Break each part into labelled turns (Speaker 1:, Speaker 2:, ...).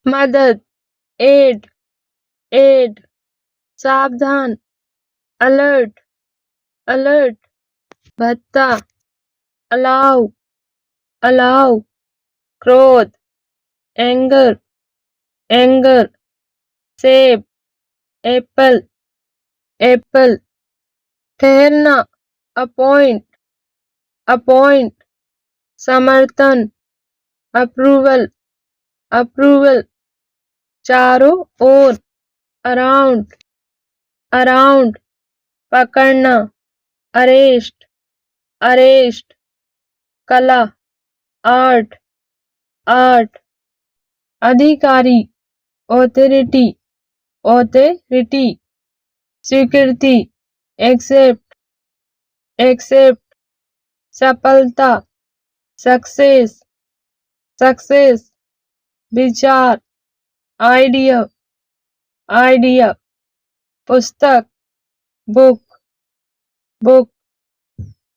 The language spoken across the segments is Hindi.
Speaker 1: मदद, एड, एड, सावधान, अलर्ट, अलर्ट, भत्ता, अलाउ, अलाउ, क्रोध, एंगर, एंगर, सेब, एप्पल, एप्पल, ठहरना, अपॉइंट, अपॉइंट, समर्थन, अप्रूवल, अप्रूवल, चारों ओर, अराउंड, अराउंड, पकड़ना, अरेस्ट, अरेस्ट, कला, आर्ट, आर्ट, अधिकारी, ऑथोरिटी, ऑथोरिटी, स्वीकृति, एक्सेप्ट, एक्सेप्ट, सफलता, सक्सेस, सक्सेस, विचार, आइडिया, आइडिया, पुस्तक, बुक, बुक,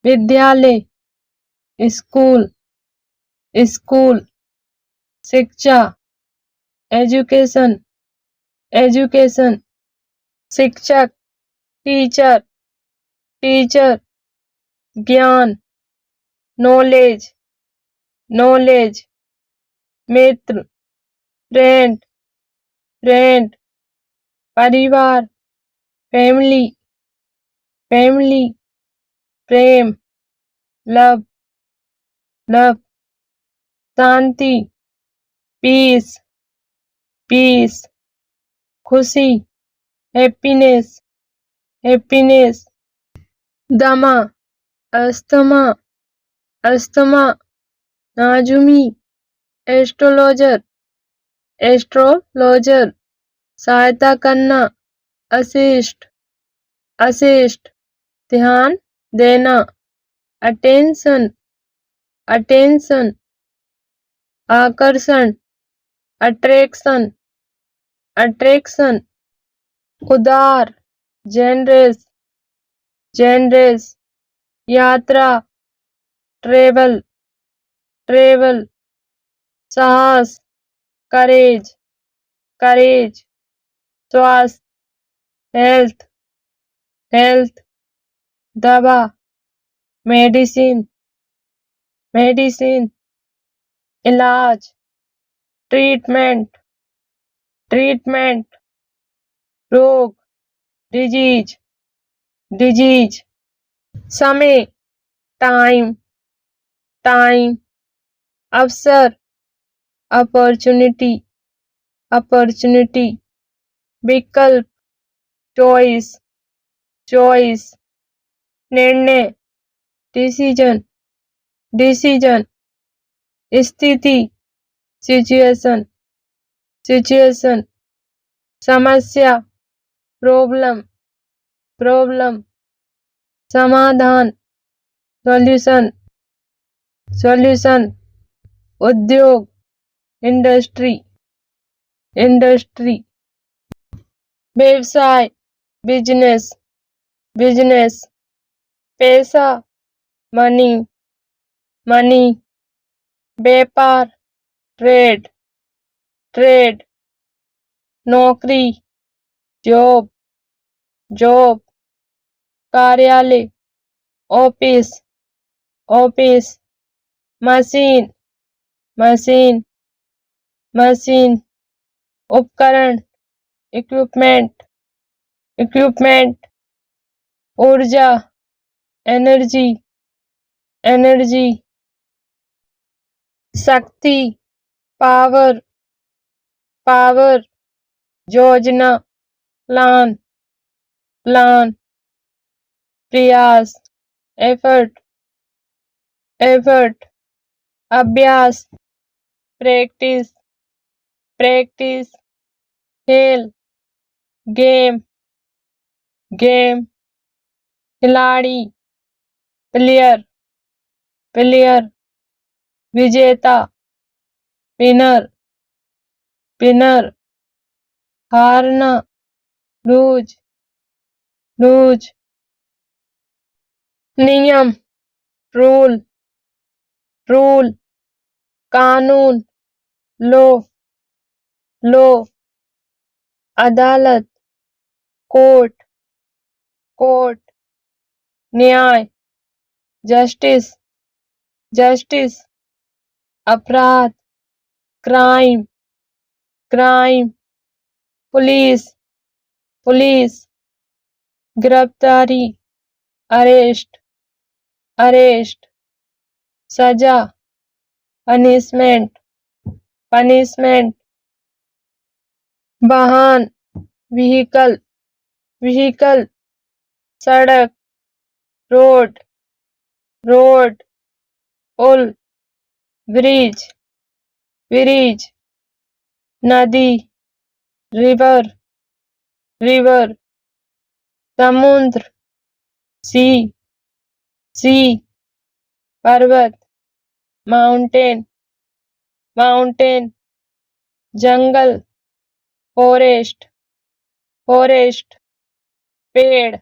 Speaker 1: विद्यालय, स्कूल, स्कूल, शिक्षा, एजुकेशन, एजुकेशन, शिक्षक, टीचर, टीचर, ज्ञान, नॉलेज, नॉलेज, मित्र, फ्रेंड, फ्रेंड, परिवार, फैमिली, फैमिली, प्रेम, लव, लव, शांति, पीस, पीस, खुशी, हैप्पीनेस, हैप्पीनेस, दमा, अस्थमा, अस्थमा, नाजुमी, एस्ट्रोलॉजर, एस्ट्रोलॉजर, सहायता करना, असिस्ट, असिस्ट, ध्यान देना, अटेंशन, अटेंशन, आकर्षण, अट्रैक्शन, अट्रैक्शन, उदार, जेनरस, जेनरस, यात्रा, ट्रेवल, ट्रेवल, साहस, करेज, करेज, स्वास्थ्य, हेल्थ, हेल्थ, दवा, मेडिसिन, मेडिसिन, इलाज, ट्रीटमेंट, ट्रीटमेंट, रोग, डिजीज, डिजीज, समय, टाइम, टाइम, अवसर, अपॉर्चुनिटी, अपॉर्चुनिटी, विकल्प, चॉइस, चॉइस, निर्णय, डिसीजन, डिसीजन, स्थिति, सिचुएशन, सिचुएशन, समस्या, प्रॉब्लम, प्रॉब्लम, समाधान, सॉल्यूशन, सॉल्यूशन, उद्योग, इंडस्ट्री, इंडस्ट्री, व्यवसाय, बिजनेस, बिजनेस, पैसा, मनी, मनी, व्यापार, ट्रेड, ट्रेड, नौकरी, जॉब, जॉब, कार्यालय, office, office, machine, machine, machine, उपकरण, इक्विपमेंट, इक्विपमेंट, ऊर्जा, एनर्जी, एनर्जी, शक्ति, पावर, पावर, योजना, प्लान, प्लान, प्रयास, एफर्ट, एफर्ट, अभ्यास, प्रैक्टिस, प्रैक्टिस, खेल, गेम, गेम, खिलाड़ी, प्लेयर, प्लेयर, विजेता, विनर, विनर, हारना, लूज, लूज, नियम, रूल, रूल, कानून, लो, लो, अदालत, कोर्ट, कोर्ट, न्याय, जस्टिस, जस्टिस, अपराध, क्राइम, क्राइम, पुलिस, पुलिस, गिरफ्तारी, अरेस्ट, अरेस्ट, सजा, पनिशमेंट, पनिशमेंट, वाहन, व्हीकल, व्हीकल, सड़क, रोड, रोड, पुल, ब्रिज, ब्रिज, नदी, रिवर, रिवर, समुद्र, सी, सी, पर्वत, माउंटेन, माउंटेन, जंगल, फॉरेस्ट, फॉरेस्ट, पेड़,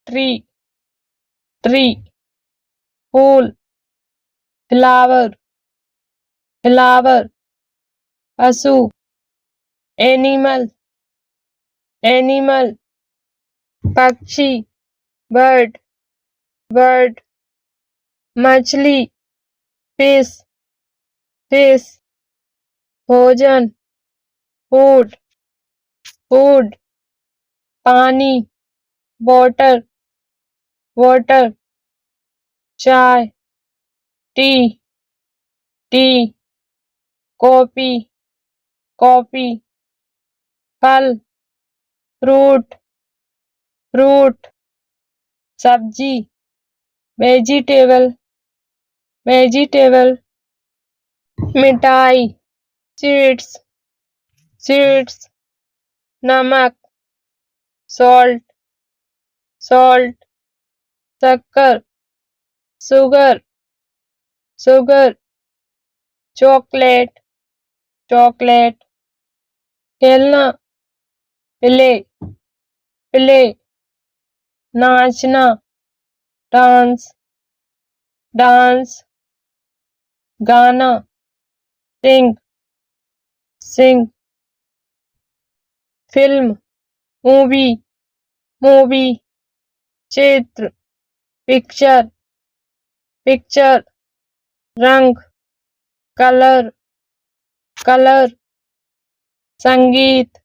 Speaker 1: ट्री, ट्री, फूल, फ्लावर, फ्लावर, पशु, एनिमल, एनिमल, पक्षी, बर्ड, बर्ड, मछली, फिश, फिश, भोजन, फूड, फूड, पानी, वाटर, वाटर, चाय, टी, टी, कॉफी, कॉफी, फल, फ्रूट, फ्रूट, सब्जी, वेजिटेबल, वेजिटेबल, मिठाई, स्वीट्स, स्वीट्स, नमक, सॉल्ट, सॉल्ट, शक्कर, शुगर, शुगर, चॉकलेट, चॉकलेट, खेलना, प्ले, प्ले, नाचना, डांस, डांस, गाना, सिंग, सिंग, फिल्म, मूवी, मूवी, चित्र, पिक्चर, पिक्चर, रंग, कलर, कलर, संगीत,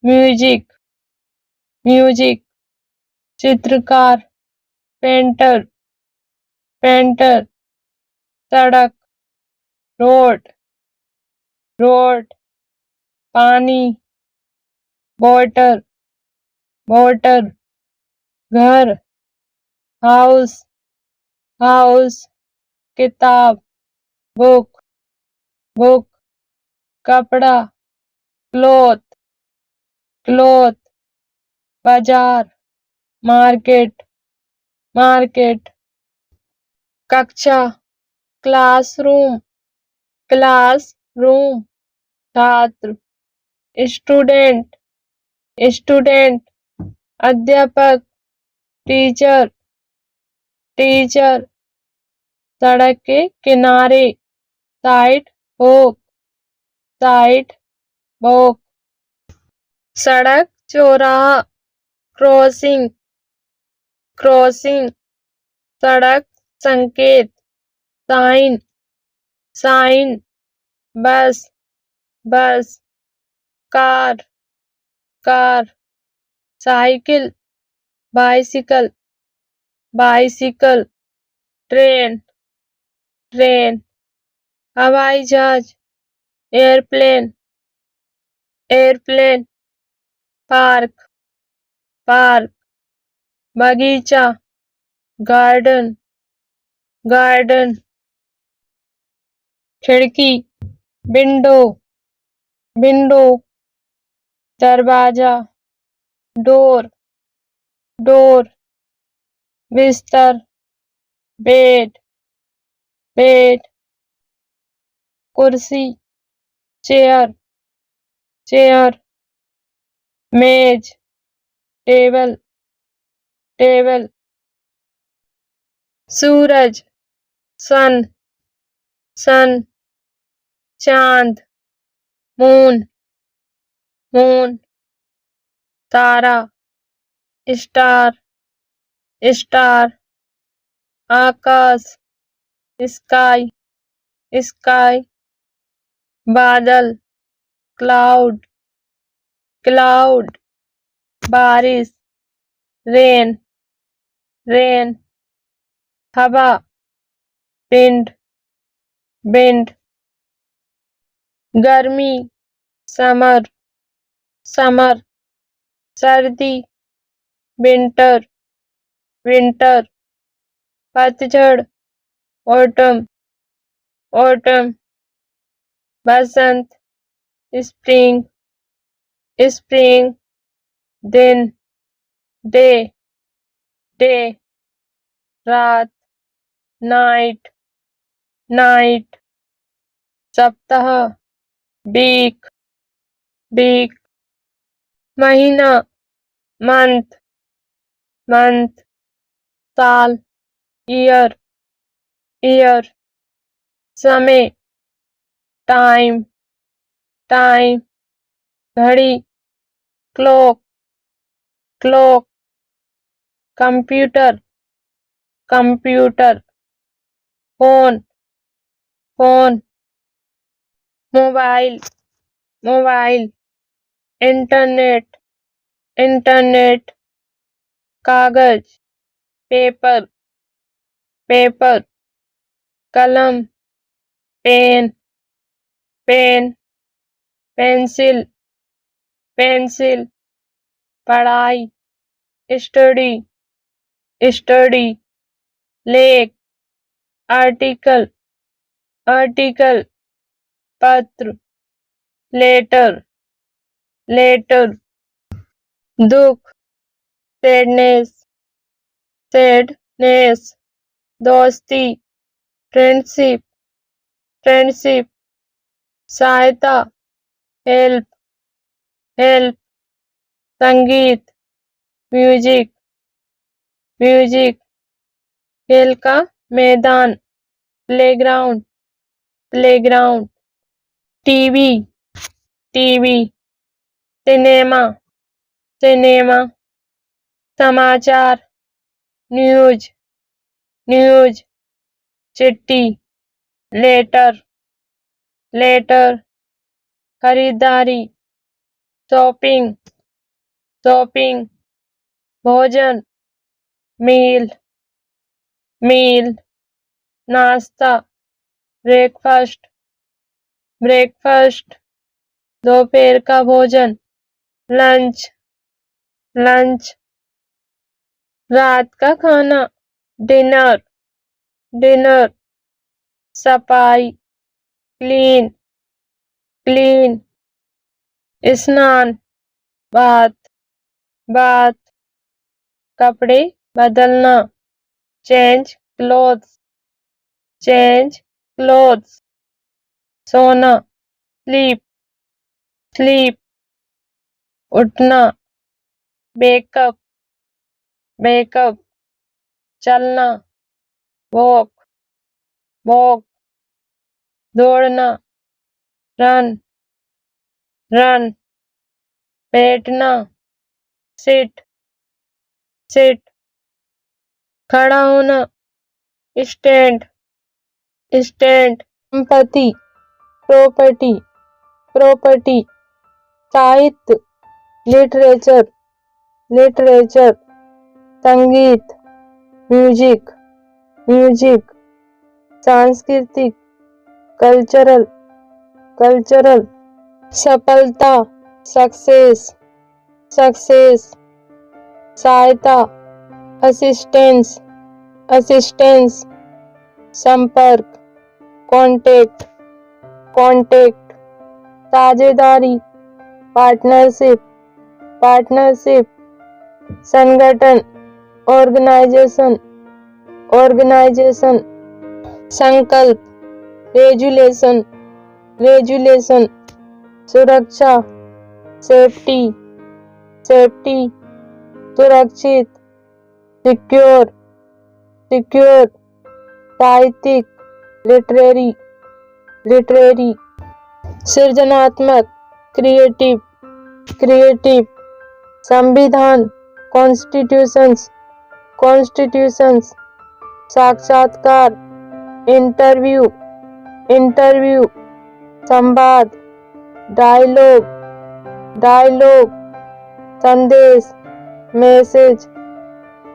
Speaker 1: म्यूजिक, म्यूजिक, चित्रकार, पेंटर, पेंटर, सड़क, रोड, रोड, पानी, वाटर, वाटर, घर, हाउस, हाउस, किताब, बुक, बुक, कपड़ा, क्लॉथ, क्लॉथ, बाजार, मार्केट, मार्केट, कक्षा, क्लासरूम, क्लासरूम, छात्र, स्टूडेंट, स्टूडेंट, अध्यापक, टीचर, टीचर, सड़क के किनारे, साइड वॉक, साइड वॉक, सड़क चौराहा, क्रॉसिंग, क्रॉसिंग, सड़क संकेत, साइन, साइन, बस, बस, car, car, cycle, bicycle, bicycle, train, train, हवाई जहाज, एयरप्लेन, एयरप्लेन, पार्क, पार्क, बगीचा, गार्डन, गार्डन, खिड़की, विंडो, विंडो, दरवाजा, डोर, डोर, बिस्तर, बेड, बेड, कुर्सी, चेयर, चेयर, मेज, टेबल, टेबल, सूरज, सन, सन, चांद, मून, मून, तारा, स्टार, स्टार, आकाश, स्काई, स्काई, बादल, क्लाउड, क्लाउड, बारिश, रेन, रेन, हवा, विंड, विंड, गर्मी, समर, समर, सर्दी, विंटर, विंटर, पतझड़, ऑटम, ऑटम, बसंत, स्प्रिंग, स्प्रिंग, दिन, डे, डे, रात, नाइट, नाइट, सप्ताह, वीक, वीक, महीना, मंथ, मंथ, साल, ईयर, ईयर, समय, टाइम, टाइम, घड़ी, clock, clock, computer, computer, phone, phone, mobile, mobile, internet, internet, कागज, पेपर, पेपर, कलम, पेन, पेन, पेंसिल, पेंसिल, पढ़ाई, स्टडी, स्टडी, लेख, आर्टिकल, आर्टिकल, पत्र, लेटर, लेटर, दुख, सैडनेस, सैडनेस, दोस्ती, फ्रेंडशिप, फ्रेंडशिप, सहायता, हेल्प, हेल्प, संगीत, म्यूजिक, म्यूजिक, खेल का मैदान, playground, playground, TV, TV, cinema, cinema, समाचार, न्यूज, न्यूज, चिट्ठी, लेटर, लेटर, खरीदारी, शॉपिंग, शॉपिंग, भोजन, मील, मील, नाश्ता, ब्रेकफास्ट, ब्रेकफास्ट, दोपहर का भोजन, लंच, लंच, रात का खाना, डिनर, डिनर, सफाई, क्लीन, क्लीन, स्नान, बाथ, बाथ, कपड़े बदलना, चेंज क्लोथ्स, चेंज क्लोथ्स, सोना, स्लीप, स्लीप, उठना, वेकअप, वेकअप, चलना, वॉक, वॉक, दौड़ना, रन, रन, बैठना, सिट, सिट, खड़ा होना, स्टैंड, स्टैंड, संपत्ति, प्रॉपर्टी, प्रॉपर्टी, साहित्य, लिटरेचर, लिटरेचर, संगीत, म्यूजिक, म्यूजिक, सांस्कृतिक, कल्चरल, कल्चरल, सफलता, सक्सेस, सक्सेस, सहायता, असिस्टेंस, असिस्टेंस, संपर्क, कॉन्टेक्ट, कॉन्टेक्ट, साझेदारी, पार्टनरशिप, पार्टनरशिप, संगठन, ऑर्गेनाइजेशन, ऑर्गेनाइजेशन, संकल्प, रेजुलेशन, रेजुलेशन, सुरक्षा, सेफ्टी, सेफ्टी, सुरक्षित, सिक्योर, सिक्योर, साहित्यिक, लिटरेरी, लिटरेरी, सृजनात्मक, क्रिएटिव, क्रिएटिव, संविधान, कॉन्स्टिट्यूशंस, कॉन्स्टिट्यूशंस, साक्षात्कार, इंटरव्यू, इंटरव्यू, संवाद, डायलॉग, डायलॉग, संदेश, मैसेज,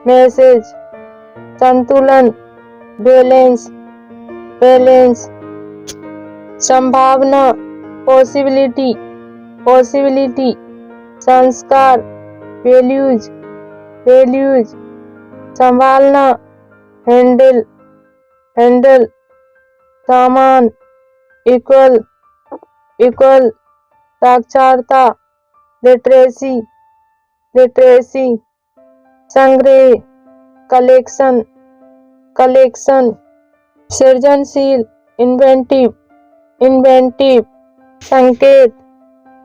Speaker 1: मैसेज, संतुलन, बैलेंस, बैलेंस, संभावना, पॉसिबिलिटी, पॉसिबिलिटी, संस्कार, वैल्यूज, वैल्यूज, संभालना, हैंडल, हैंडल, सामान, इक्वल, इक्वल, साक्षरता, लिटरेसी, लिटरेसी, संग्रह, कलेक्शन, कलेक्शन, सृजनशील, इन्वेंटिव, इन्वेंटिव, संकेत,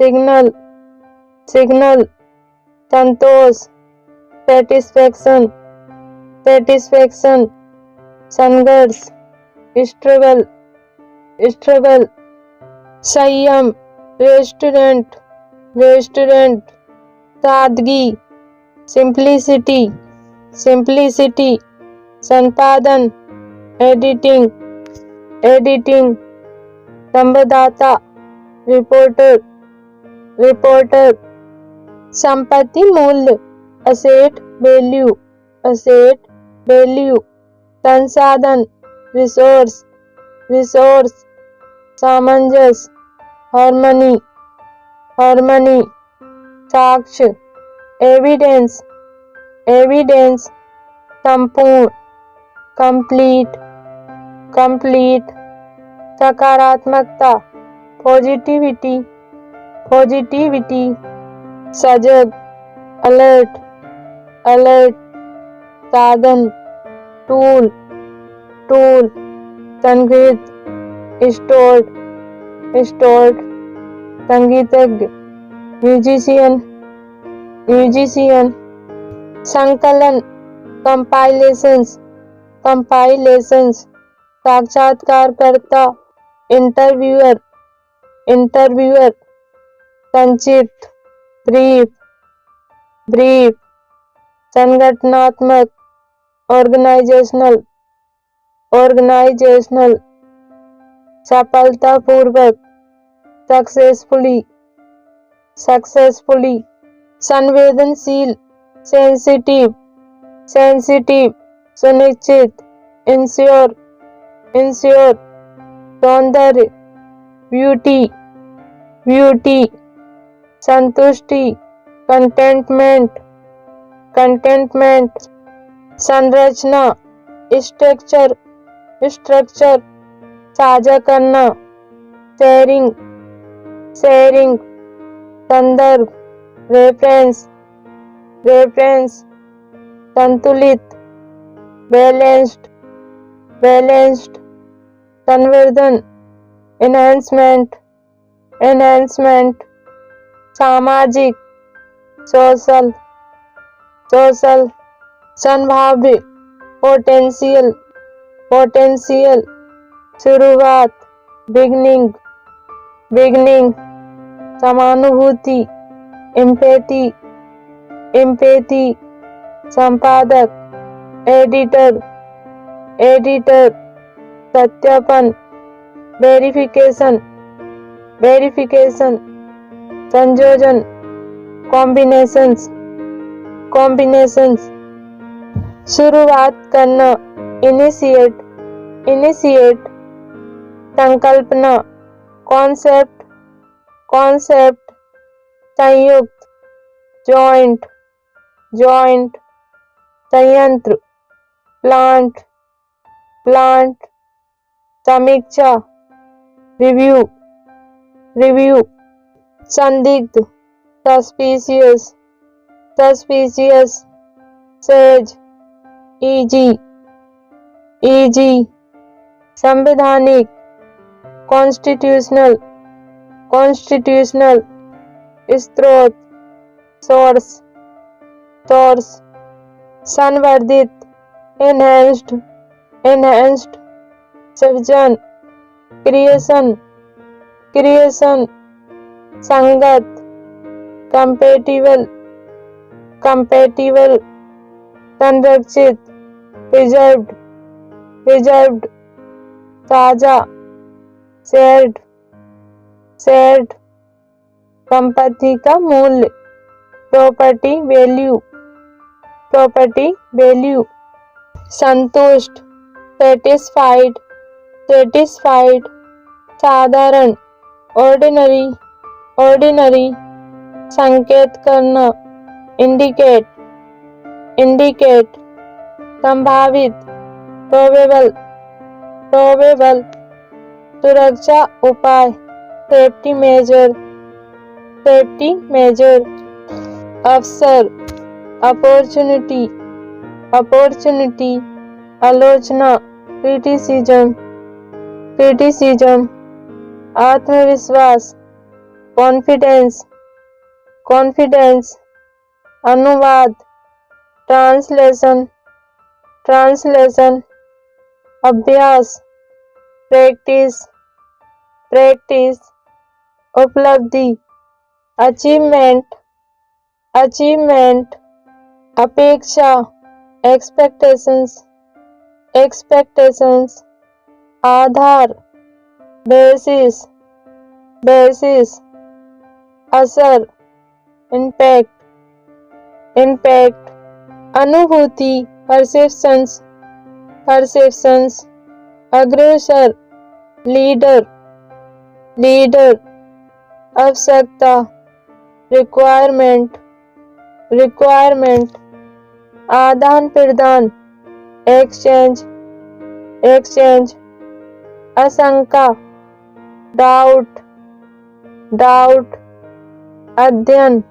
Speaker 1: सिग्नल, सिग्नल, संतोष, सेटिस्फैक्शन, सेटिस्फैक्शन, संघर्ष, स्ट्रगल, स्ट्रगल, संयम, रेस्टोरेंट, रेस्टोरेंट, सादगी, सिंप्लिसिटी, सिंप्लिसिटी, संपादन, एडिटिंग, एडिटिंग, संवाददाता, रिपोर्टर, रिपोर्टर, संपत्ति मूल्य, असेट वैल्यू, असेट वैल्यू, संसाधन, रिसोर्स, रिसोर्स, सामंजस्य, हार्मनी, हार्मनी, साक्ष्य, एविडेंस, एविडेंस, संपूर्ण, कंप्लीट, कंप्लीट, सकारात्मकता, पॉजिटिविटी, पॉजिटिविटी, सजग, अलर्ट, अलर्ट, साधन, टूल, टूल, संगीत, स्टोर्ड, स्टोर्ड, संगीतज्ञ, म्यूजिशियन, म्यूजिशियन, संकलन, कंपाइलेशंस, कंपाइलेशंस, साक्षात्कारकर्ता, इंटरव्यूअर, इंटरव्यूअर, संक्षिप्त, ब्रीफ, ब्रीफ, संगठनात्मक, ऑर्गेनाइजेशनल, ऑर्गेनाइजेशनल, सफलतापूर्वक, सक्सेसफुली, सक्सेसफुली, संवेदनशील, सेंसिटिव, सेंसिटिव, सुनिश्चित, इंश्योर, इंश्योर, सौंदर्य, ब्यूटी, ब्यूटी, संतुष्टि, कंटेंटमेंट, कंटेंटमेंट, संरचना, स्ट्रक्चर, स्ट्रक्चर, साझा करना, शेयरिंग, शेयरिंग, संदर्भ, रेफरेंस, रेफरेंस, संतुलित, बैलेंस्ड, बैलेंस्ड, संवर्धन, एनहांसमेंट, एनहांसमेंट, सामाजिक, सोशल, सोशल, संभाव्य, पोटेंशियल, पोटेंशियल, शुरुआत, बिगनिंग, बिगनिंग, समानुभूति, एम्पैथी, एम्पैथी, संपादक, एडिटर, एडिटर, सत्यापन, वेरिफिकेशन, वेरिफिकेशन, संयोजन, कॉम्बिनेशंस, कॉम्बिनेशंस, शुरुआत करना, इनिशिएट, इनिशिएट, संकल्पना, कॉन्सेप्ट, कॉन्सेप्ट, संयुक्त, जॉइंट, जॉइंट, संयंत्र, प्लांट, प्लांट, समीक्षा, रिव्यू, रिव्यू, संदिग्ध, suspicious, suspicious, says, easy, easy, संवैधानिक, कॉन्स्टिट्यूशनल, कॉन्स्टिट्यूशनल, स्रोत, सोर्स, सोर्स, संवर्धित, एनहेंस्ड, एनहेंस्ड, सृजन, क्रिएशन, क्रिएशन, संगत, कंपेटिबल, कंपेटिबल, संरक्षित, प्रिजर्व्ड, प्रिजर्व्ड, ताजा, शेयर्ड, शेयर्ड, संपत्ति का मूल्य, प्रॉपर्टी वैल्यू, प्रॉपर्टी वैल्यू, संतुष्ट, सेटिस्फाइड, सेटिस्फाइड, साधारण, ऑर्डिनरी, ऑर्डिनरी, संकेत करना, इंडिकेट, इंडिकेट, संभावित, प्रोबेबल, प्रोबेबल, सुरक्षा उपाय, सेफ्टी मेजर, सेफ्टी मेजर, अवसर, अपॉर्चुनिटी, अपॉर्चुनिटी, आलोचना, क्रिटिसिज्म, क्रिटिसिज्म, आत्मविश्वास, कॉन्फिडेंस, कॉन्फिडेंस, अनुवाद, ट्रांसलेशन, ट्रांसलेशन, अभ्यास, प्रैक्टिस, प्रैक्टिस, उपलब्धि, अचीवमेंट, अचीवमेंट, अपेक्षा, एक्सपेक्टेशंस, एक्सपेक्टेशंस, आधार, बेसिस, बेसिस, असर, इम्पैक्ट, इम्पैक्ट, अनुभूति, परसेप्शंस, परसेप्शंस, अग्रसर, लीडर, लीडर, आवश्यकता, रिक्वायरमेंट, रिक्वायरमेंट, आदान प्रदान, एक्सचेंज, एक्सचेंज, आशंका, डाउट, डाउट, अध्ययन,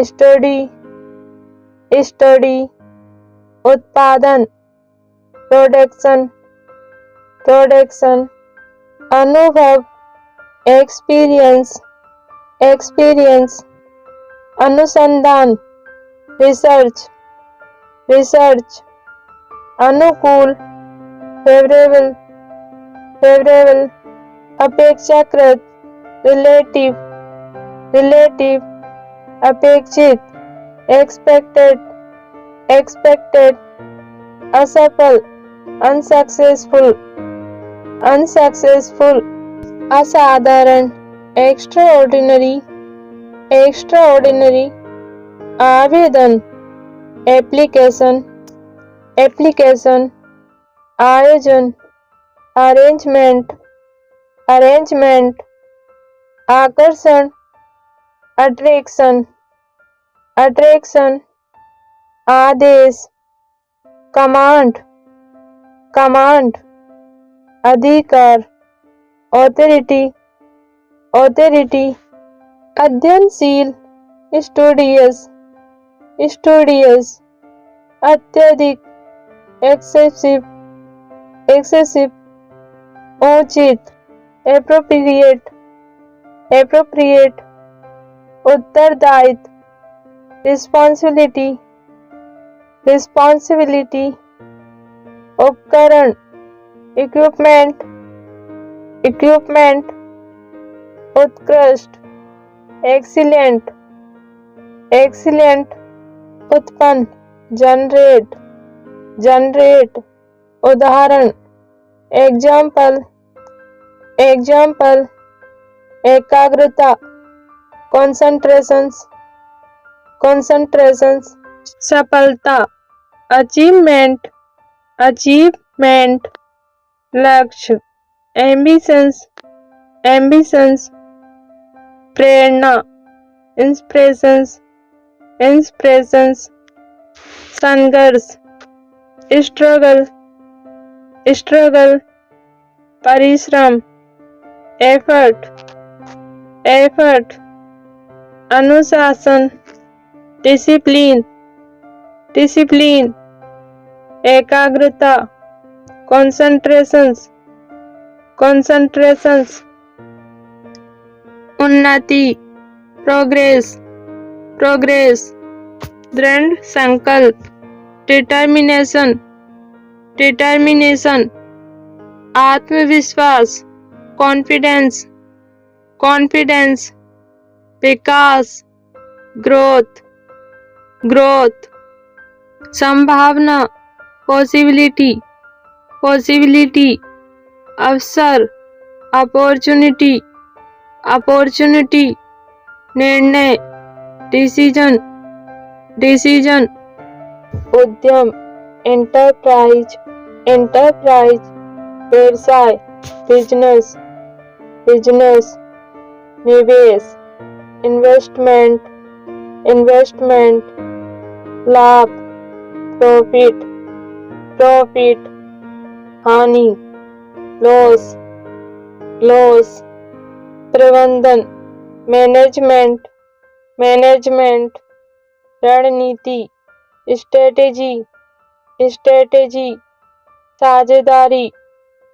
Speaker 1: स्टडी, स्टडी, उत्पादन, प्रोडक्शन, प्रोडक्शन, अनुभव, एक्सपीरियंस, एक्सपीरियंस, अनुसंधान, रिसर्च, रिसर्च, अनुकूल, फेवरेबल, फेवरेबल, अपेक्षाकृत, रिलेटिव, रिलेटिव, अपेक्षित, एक्सपेक्टेड, एक्सपेक्टेड, असफल, अनसक्सेसफुल, अनसक्सेसफुल, असाधारण, एक्स्ट्राऑर्डिनरी, एक्स्ट्राऑर्डिनरी, आवेदन, एप्लीकेशन, एप्लीकेशन, आयोजन, अरेंजमेंट, अरेंजमेंट, आकर्षण, अट्रैक्शन, अट्रैक्शन, आदेश, कमांड, कमांड, अधिकार, ऑथोरिटी, ऑथोरिटी, अध्ययनशील, स्टूडियस, स्टूडियस, अत्यधिक, एक्सेसिव, एक्सेसिव, उचित, एप्रोप्रिएट, एप्रोप्रिएट, उत्तरदायित्व, रिस्पॉन्सिबिलिटी, रिस्पॉन्सिबिलिटी, उपकरण, इक्विपमेंट, इक्विपमेंट, उत्कृष्ट, एक्सीलेंट, एक्सीलेंट, उत्पन्न, जनरेट, जनरेट, उदाहरण, एग्जाम्पल, एग्जाम्पल, एकाग्रता, कॉन्सेंट्रेशंस, कॉन्सेंट्रेशंस, सफलता, अचीवमेंट, अचीवमेंट, लक्ष्य, एम्बिशंस, एम्बिशंस, प्रेरणा, इंस्पिरेशंस, इंस्पिरेशंस, संघर्ष, स्ट्रगल, स्ट्रगल, परिश्रम, एफर्ट, एफर्ट, अनुशासन, डिसिप्लिन, डिसिप्लिन, एकाग्रता, कॉन्सेंट्रेशंस, कॉन्सेंट्रेशंस, उन्नति, प्रोग्रेस, प्रोग्रेस, दृढ़ संकल्प, डिटर्मिनेशन, डिटर्मिनेशन, आत्मविश्वास, कॉन्फिडेंस, कॉन्फिडेंस, विकास, ग्रोथ, ग्रोथ, संभावना, पॉसिबिलिटी, पॉसिबिलिटी, अवसर, अपॉर्चुनिटी, अपॉर्चुनिटी, निर्णय, डिसीजन, डिसीजन, उद्यम, एंटरप्राइज, एंटरप्राइज, व्यवसाय, बिजनेस, बिजनेस, निवेश, इन्वेस्टमेंट, इन्वेस्टमेंट, लाभ, प्रॉफिट, प्रॉफिट, हानि, लॉस, लॉस, प्रबंधन, मैनेजमेंट, मैनेजमेंट, रणनीति, स्ट्रेटेजी, स्ट्रेटेजी, साझेदारी,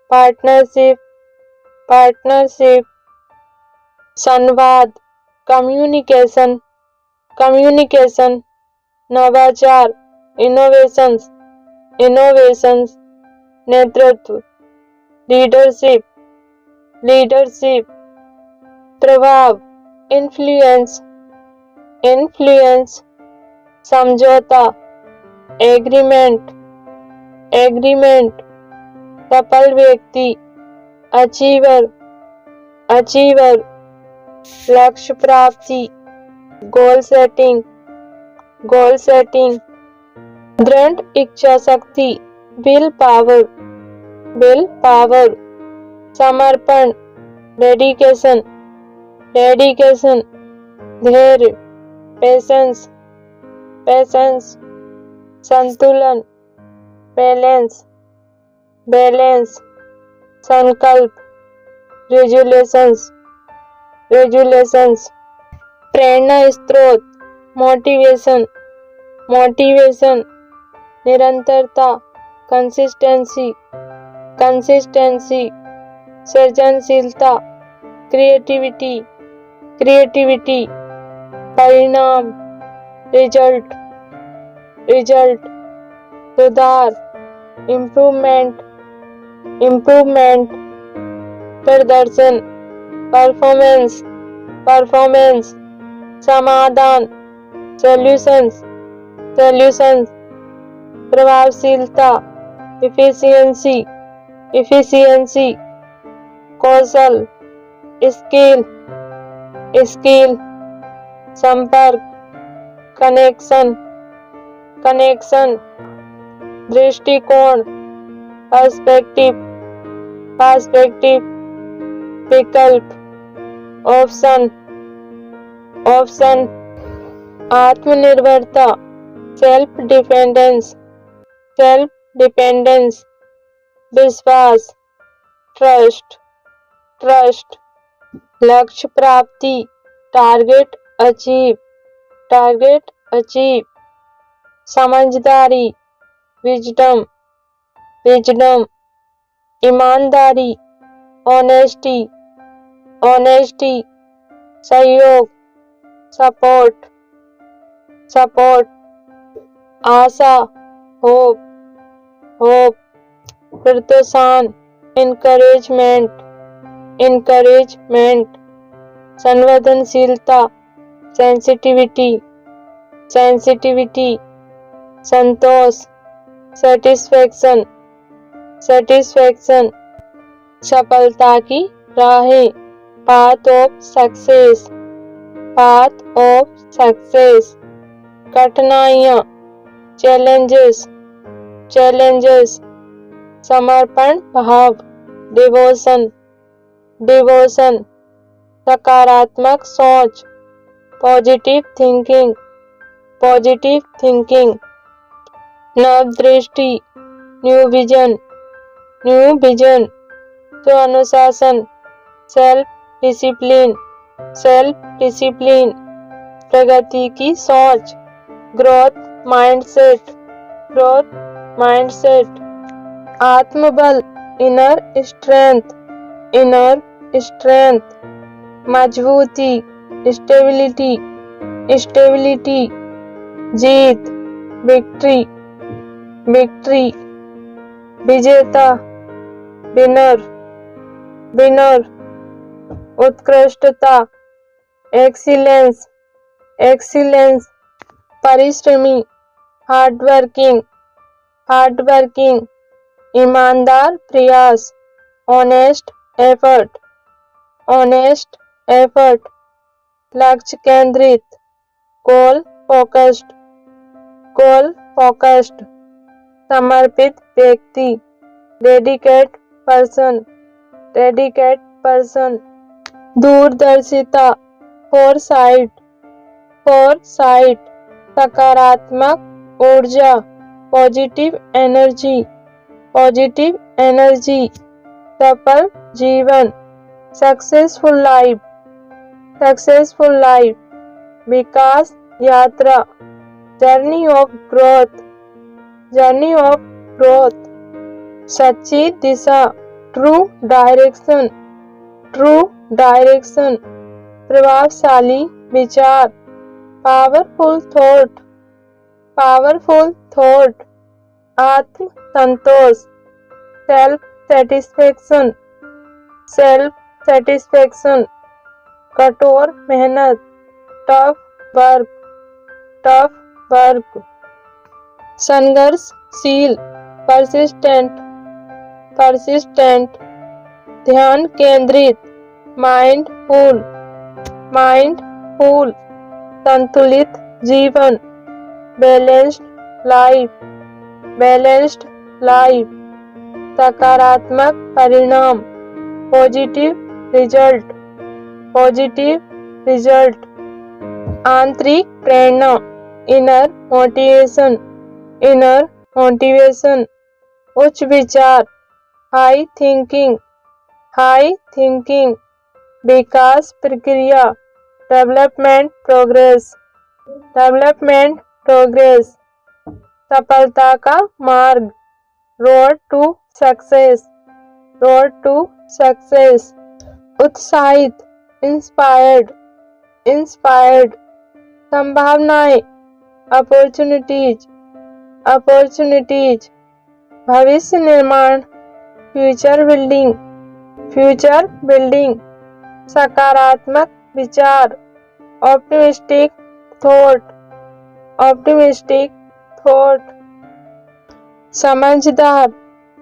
Speaker 1: पार्टनरशिप, पार्टनरशिप, संवाद, कम्युनिकेशन, कम्युनिकेशन, नवाचार, इनोवेशंस, इनोवेशंस, नेतृत्व, लीडरशिप, लीडरशिप, प्रभाव, इन्फ्लुएंस, इन्फ्लुएंस, समझौता, एग्रीमेंट, एग्रीमेंट, सफल व्यक्ति, अचीवर, अचीवर, लक्ष्य प्राप्ति, गोल सेटिंग, गोल सेटिंग, दृढ़ इच्छा शक्ति, विल पावर, विल पावर, समर्पण, डेडिकेशन, डेडिकेशन, धैर्य, पेशेंस, पेशेंस, संतुलन, बैलेंस, बैलेंस, संकल्प, रेजुलेशंस, रेजुलेशंस, प्रेरणा स्रोत, मोटिवेशन, मोटिवेशन, निरंतरता, कंसिस्टेंसी, कंसिस्टेंसी, सृजनशीलता, क्रिएटिविटी, क्रिएटिविटी, परिणाम, रिजल्ट, रिजल्ट, सुधार, इम्प्रूवमेंट, इम्प्रूवमेंट, प्रदर्शन, परफॉर्मेंस, परफॉर्मेंस, समाधान, सॉल्यूशंस, सॉल्यूशंस, प्रभावशीलता, इफिशियंसी, इफिशियंसी, कौशल, स्किल, स्किल, संपर्क, कनेक्शन, कनेक्शन, दृष्टिकोण, पर्सपेक्टिव, पर्सपेक्टिव, विकल्प, ऑप्शन, ऑप्शन, आत्मनिर्भरता, सेल्फ डिपेंडेंस, सेल्फ डिपेंडेंस, विश्वास, ट्रस्ट, ट्रस्ट, लक्ष्य प्राप्ति, टारगेट अचीव, टारगेट अचीव, समझदारी, विजडम, विजडम, ईमानदारी, ऑनेस्टी, ऑनेस्टी, सहयोग, सपोर्ट, सपोर्ट, आशा, होप, होप, प्रोत्साहन, इनकरेजमेंट, इनकरेजमेंट, संवेदनशीलता, सेंसिटिविटी, सेंसिटिविटी, संतोष, सेटिस्फैक्शन, सेटिस्फैक्शन, सफलता की राहें, path of success, path of success, कठिनाइयाँ, चैलेंजेस, चैलेंजेस, समर्पण भाव, डिवोशन, डिवोशन, सकारात्मक सोच, पॉजिटिव थिंकिंग, पॉजिटिव थिंकिंग, नव दृष्टि, न्यू विजन, न्यू विजन, तो अनुशासन, सेल्फ डिसिप्लिन, सेल्फ डिसिप्लिन, प्रगति की सोच, ग्रोथ माइंडसेट, ग्रोथ माइंडसेट, आत्मबल, इनर स्ट्रेंथ, इनर स्ट्रेंथ, मजबूती, स्टेबिलिटी, स्टेबिलिटी, जीत, विक्ट्री, विक्ट्री, विजेता, विनर, विनर, उत्कृष्टता, एक्सीलेंस, excellence, परिश्रमी, hardworking, hardworking, ईमानदार प्रयास, honest effort, honest effort, लक्ष्य केंद्रित, goal focused, goal focused, समर्पित व्यक्ति, डेडिकेट पर्सन, डेडिकेट पर्सन, दूरदर्शिता, फोरसाइट, फोरसाइट, सकारात्मक ऊर्जा, पॉजिटिव एनर्जी, पॉजिटिव एनर्जी, सफल जीवन, सक्सेसफुल लाइफ, सक्सेसफुल लाइफ, विकास यात्रा, journey of growth, journey of growth, सच्ची दिशा, ट्रू डायरेक्शन, ट्रू डायरेक्शन, प्रभावशाली विचार, पावरफुल थॉट, पावरफुल थॉट, आत्म संतोष, सेल्फ सेटिस्फेक्शन, सेल्फ सेटिस्फेक्शन, कठोर मेहनत, टफ वर्क, टफ वर्क, संघर्षशील, परसिस्टेंट, परसिस्टेंट, ध्यान केंद्रित, माइंडफुल, माइंडफुल, संतुलित जीवन, बैलेंस्ड लाइफ, बैलेंस्ड लाइफ, सकारात्मक परिणाम, पॉजिटिव रिजल्ट, पॉजिटिव रिजल्ट, आंतरिक प्रेरणा, इनर मोटिवेशन, इनर मोटिवेशन, उच्च विचार, हाई थिंकिंग, हाई थिंकिंग, विकास प्रक्रिया, डेवलपमेंट प्रोग्रेस, डेवलपमेंट प्रोग्रेस, सफलता का मार्ग, road to success, road to success, उत्साहित, इंस्पायर्ड, इंस्पायर्ड, संभावनाएं, अपॉर्चुनिटीज, अपॉर्चुनिटीज, भविष्य निर्माण, फ्यूचर बिल्डिंग, फ्यूचर बिल्डिंग, सकारात्मक विचार, ऑप्टिमिस्टिक थॉट, ऑप्टिमिस्टिक थॉट, समझदार,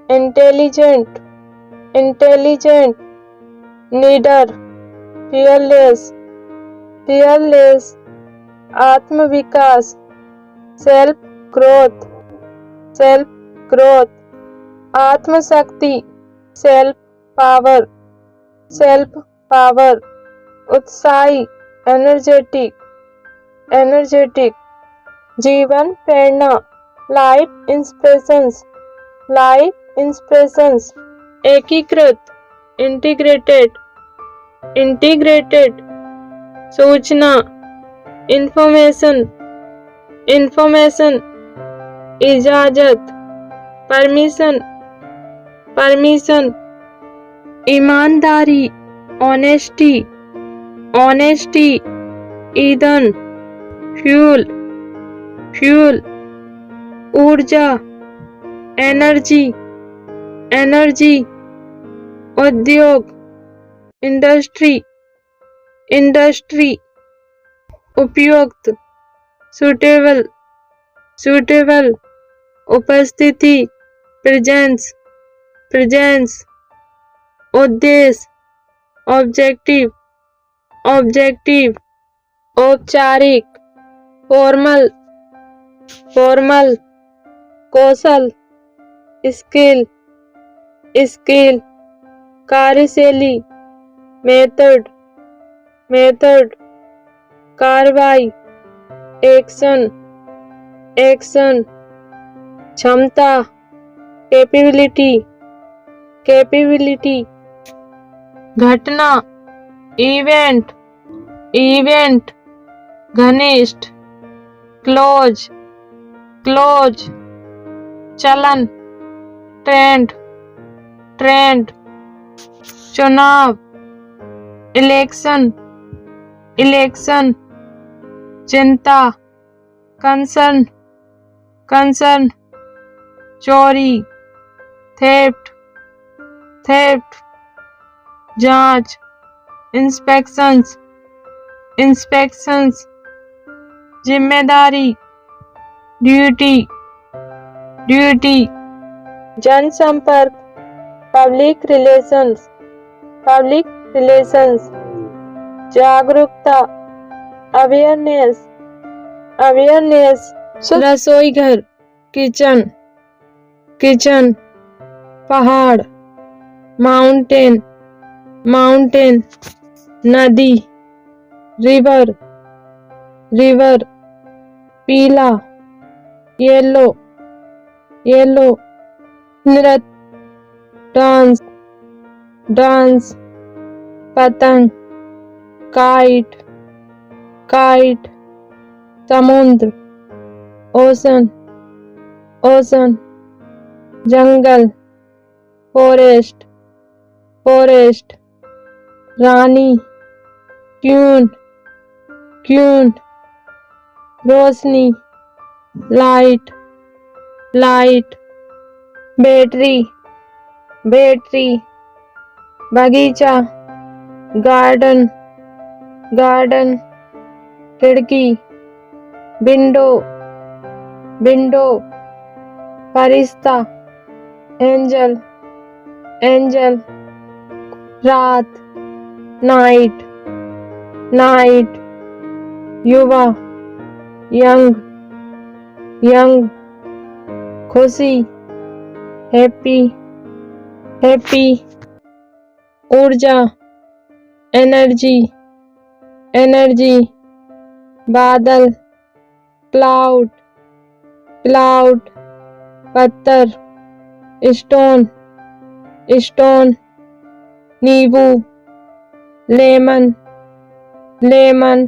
Speaker 1: इंटेलिजेंट, इंटेलिजेंट, नीडर, फियरलेस, फियरलेस, आत्मविकास, सेल्फ ग्रोथ, सेल्फ ग्रोथ, आत्मशक्ति, सेल्फ पावर, सेल्फ पावर, उत्साही, एनर्जेटिक, एनर्जेटिक, जीवन प्रेरणा, लाइफ इंस्पिरेशंस, लाइफ इंस्पिरेशंस, एकीकृत, इंटीग्रेटेड, इंटीग्रेटेड, सूचना, इंफॉर्मेशन, इंफॉर्मेशन, इजाजत, परमिशन, परमिशन, ईमानदारी, ऑनेस्टी, ऑनेस्टी, ईंधन, फ्यूल, फ्यूल, ऊर्जा, एनर्जी, एनर्जी, उद्योग, इंडस्ट्री, इंडस्ट्री, उपयुक्त, सुटेबल, सुटेबल, उपस्थिति, प्रेजेंस, प्रेजेंस, उद्देश्य, ऑब्जेक्टिव, ऑब्जेक्टिव, औपचारिक, फॉर्मल, फॉर्मल, कौशल, स्किल, स्किल, कार्यशैली, मेथड, मेथड, कार्रवाई, एक्शन, एक्शन, क्षमता, कैपेबिलिटी, कैपेबिलिटी, घटना, इवेंट, इवेंट, घनिष्ठ, क्लोज, क्लोज, चलन, ट्रेंड, ट्रेंड, चुनाव, इलेक्शन, इलेक्शन, चिंता, कंसर्न, कंसर्न, चोरी, थेफ्ट, थेफ्ट, जांच, इंस्पेक्शंस, इंस्पेक्शंस, जिम्मेदारी, ड्यूटी, ड्यूटी। जनसंपर्क, पब्लिक रिलेशंस, पब्लिक रिलेशंस। जागरूकता, अवेयरनेस, अवेयरनेस। रसोई घर, किचन, किचन। पहाड़, माउंटेन, माउंटेन। नदी, रिवर, रिवर। पीला, येलो, येलो। नृत्य, डांस, डांस। पतंग, काइट, काइट। समुद्र, ओशन, ओशन। जंगल, फॉरेस्ट, फॉरेस्ट। रानी, क्वीन, क्वीन। रोशनी, लाइट, लाइट। Battery, battery. बगीचा, गार्डन, गार्डन। खिड़की, विंडो, विंडो। फरिश्ता, एंजल, एंजल। रात, नाइट, नाइट। युवा, यंग, यंग। खुशी, हैप्पी, हैप्पी। ऊर्जा, एनर्जी, एनर्जी। बादल, क्लाउड, क्लाउड। पत्थर, स्टोन, स्टोन। नींबू, लेमन, लेमन।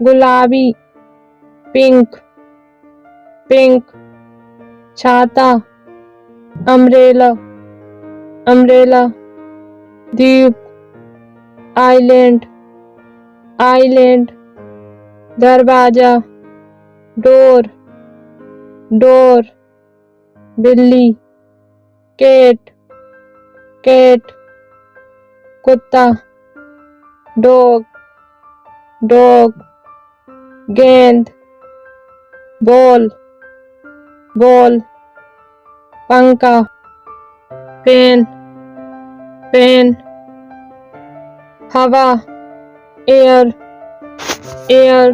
Speaker 1: गुलाबी, पिंक, पिंक। छाता, अम्ब्रेला, अम्ब्रेला। द्वीप, आइलैंड, आइलैंड। दरवाजा, डोर, डोर। बिल्ली, कैट, कैट। कुत्ता, डॉग, डॉग। गेंद, बॉल, बॉल। पंखा, पेन, पेन। हवा, एयर, एयर।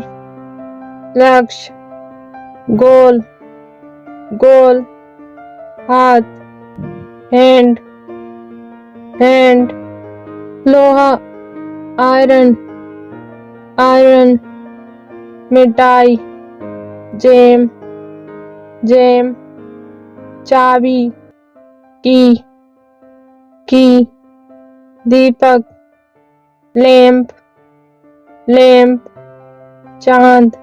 Speaker 1: लक्ष्य, गोल, गोल। हाथ, हैंड, हैंड। लोहा, आयरन, आयरन। मिठाई, जैम, जैम। चाबी, की, की। दीपक, लैंप, लैंप। चांद,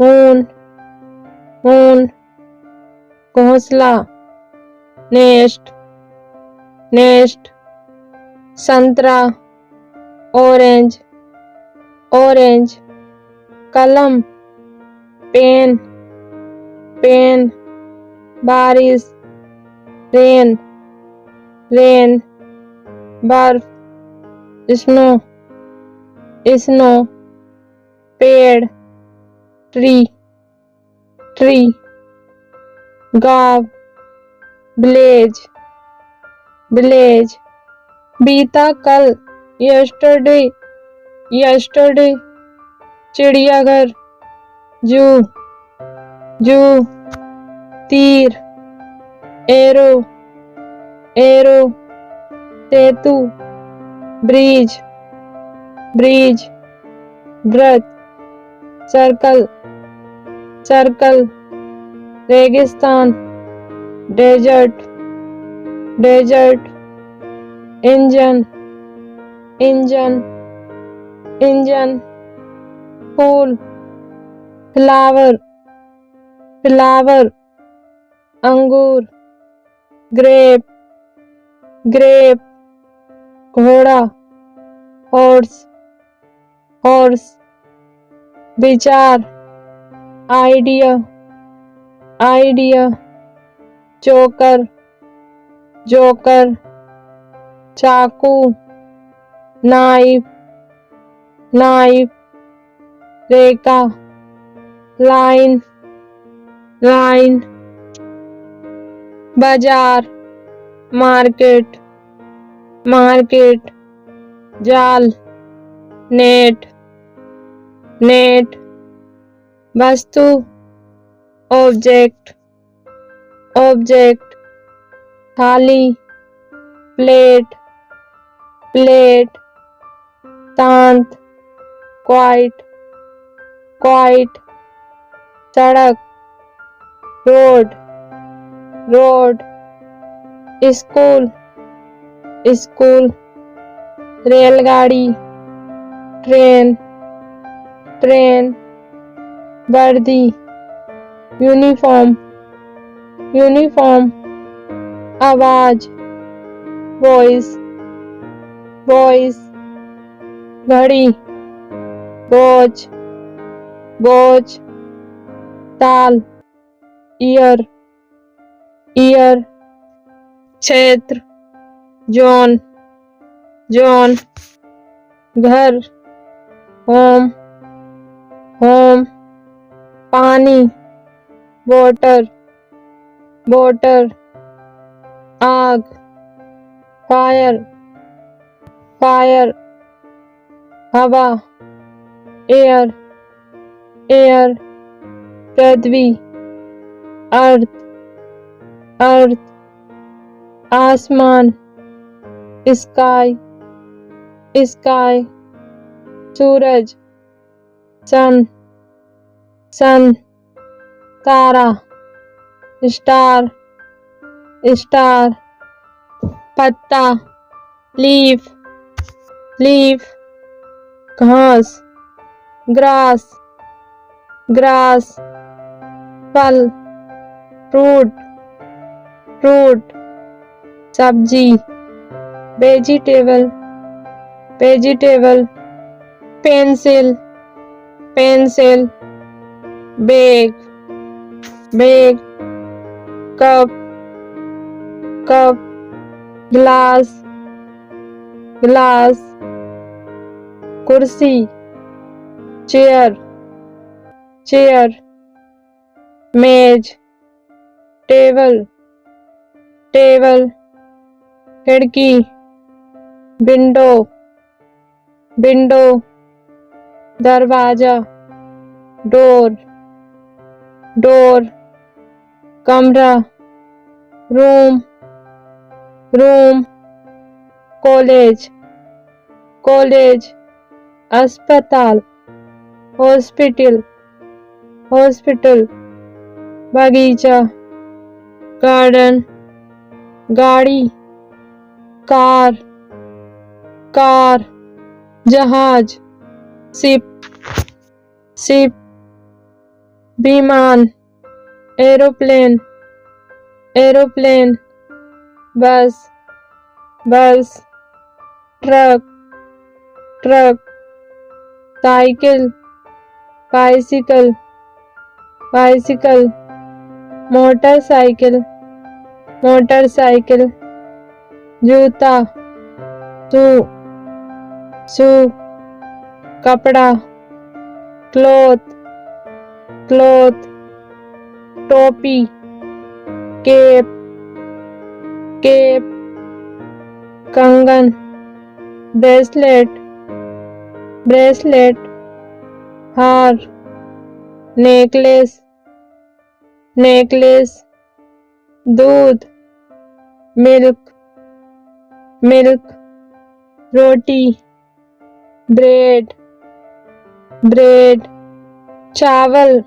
Speaker 1: मून, मून। घोंसला, नेस्ट, नेस्ट। संतरा, ऑरेंज, ऑरेंज। कलम, पेन, पेन। बारिश, रेन, रेन। बर्फ, स्नो, स्नो। पेड़, ट्री, ट्री। गाँव, विलेज, विलेज। बीता कल, यस्टरडे, यस्टरडे। चिड़ियाघर, जू, जू। तीर, एरो, एरो। सेतु, ब्रिज, ब्रिज। व्रत, सर्कल, सर्कल। रेगिस्तान, desert, desert. Engine, engine, engine. फूल, फ्लावर, फ्लावर। अंगूर, ग्रेप, ग्रेप। घोड़ा, हॉर्स, हॉर्स। विचार, आइडिया, आइडिया। Joker, joker. चाकू, नाइफ, नाइफ। रेखा, लाइन लाइन, बाजार मार्केट मार्केट, जाल नेट नेट, वस्तु ऑब्जेक्ट ऑब्जेक्ट, थाली प्लेट प्लेट, शांत क्वाइट क्वाइट, सड़क रोड रोड, स्कूल स्कूल, रेलगाड़ी ट्रेन ट्रेन, वर्दी यूनिफॉर्म यूनिफॉर्म, आवाज वॉइस वॉइस, घड़ी वॉच वॉच, ताल ईयर ईयर, क्षेत्र जोन जोन, घर होम होम, पानी वाटर वाटर, आग फायर फायर, हवा एयर एयर, पृथ्वी अर्थ अर्थ, आसमान स्काई स्काई, सूरज सन सन, तारा स्टार स्टार, पत्ता लीफ लीफ, घास ग्रास ग्रास, फल फ्रूट फ्रूट, सब्जी vegetable vegetable, pencil pencil, bag bag, cup cup, glass glass, कुर्सी चेयर चेयर, मेज टेबल टेबल, खिड़की विंडो विंडो, दरवाजा डोर डोर, कमरा रूम रूम, कॉलेज कॉलेज, अस्पताल हॉस्पिटल हॉस्पिटल, बगीचा गार्डन, गाड़ी कार कार, जहाज शिप शिप, विमान एरोप्लेन एरोप्लेन, बस बस, truck truck, cycle bicycle bicycle, motorcycle motorcycle, जूता शू शू, कपड़ा क्लॉथ क्लॉथ, टोपी केप केप, कंगन ब्रेसलेट ब्रेसलेट, हार नेकलेस नेकलेस, दूध मिल्क मिल्क, रोटी ब्रेड ब्रेड, चावल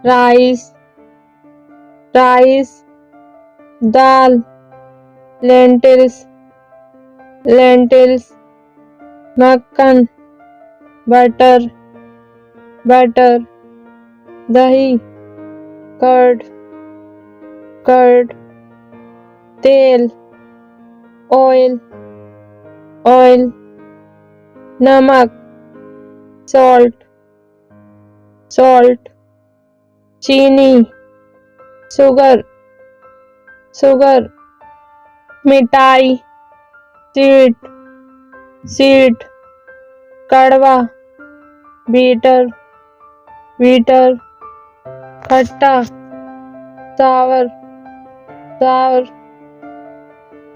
Speaker 1: राइस राइस, दाल लेंटिल्स लेंटिल्स, मक्खन बटर बटर, दही कर्ड कर्ड, तेल ऑयल ऑयल, नमक सॉल्ट सॉल्ट, चीनी शुगर शुगर, मिठाई स्वीट स्वीट, कड़वा बीटर वीटर, खट्टा, सावर, सावर,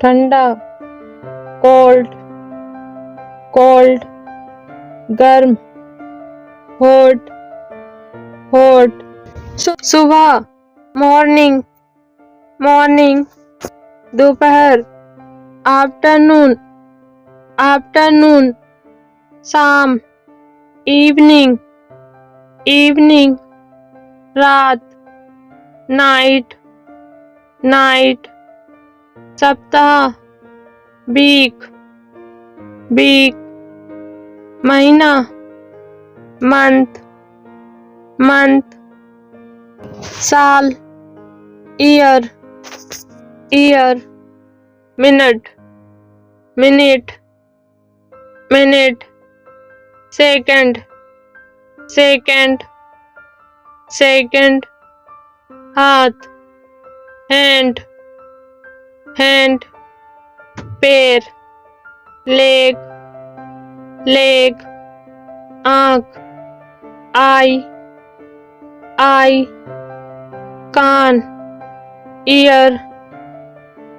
Speaker 1: ठंडा, कोल्ड, कोल्ड, गर्म, हॉट, हॉट, सुबह, मॉर्निंग, मॉर्निंग, दोपहर, आफ्टरनून, आफ्टरनून, शाम, इवनिंग, इवनिंग, रात, नाइट, नाइट, सप्ताह, वीक, वीक, महीना, मंथ, मंथ, साल, year, year, minute, minute, minute, second, second, second, हाथ, हैंड, हैंड, पैर, लेग, लेग, आँख, आई, आई, कान, ईयर,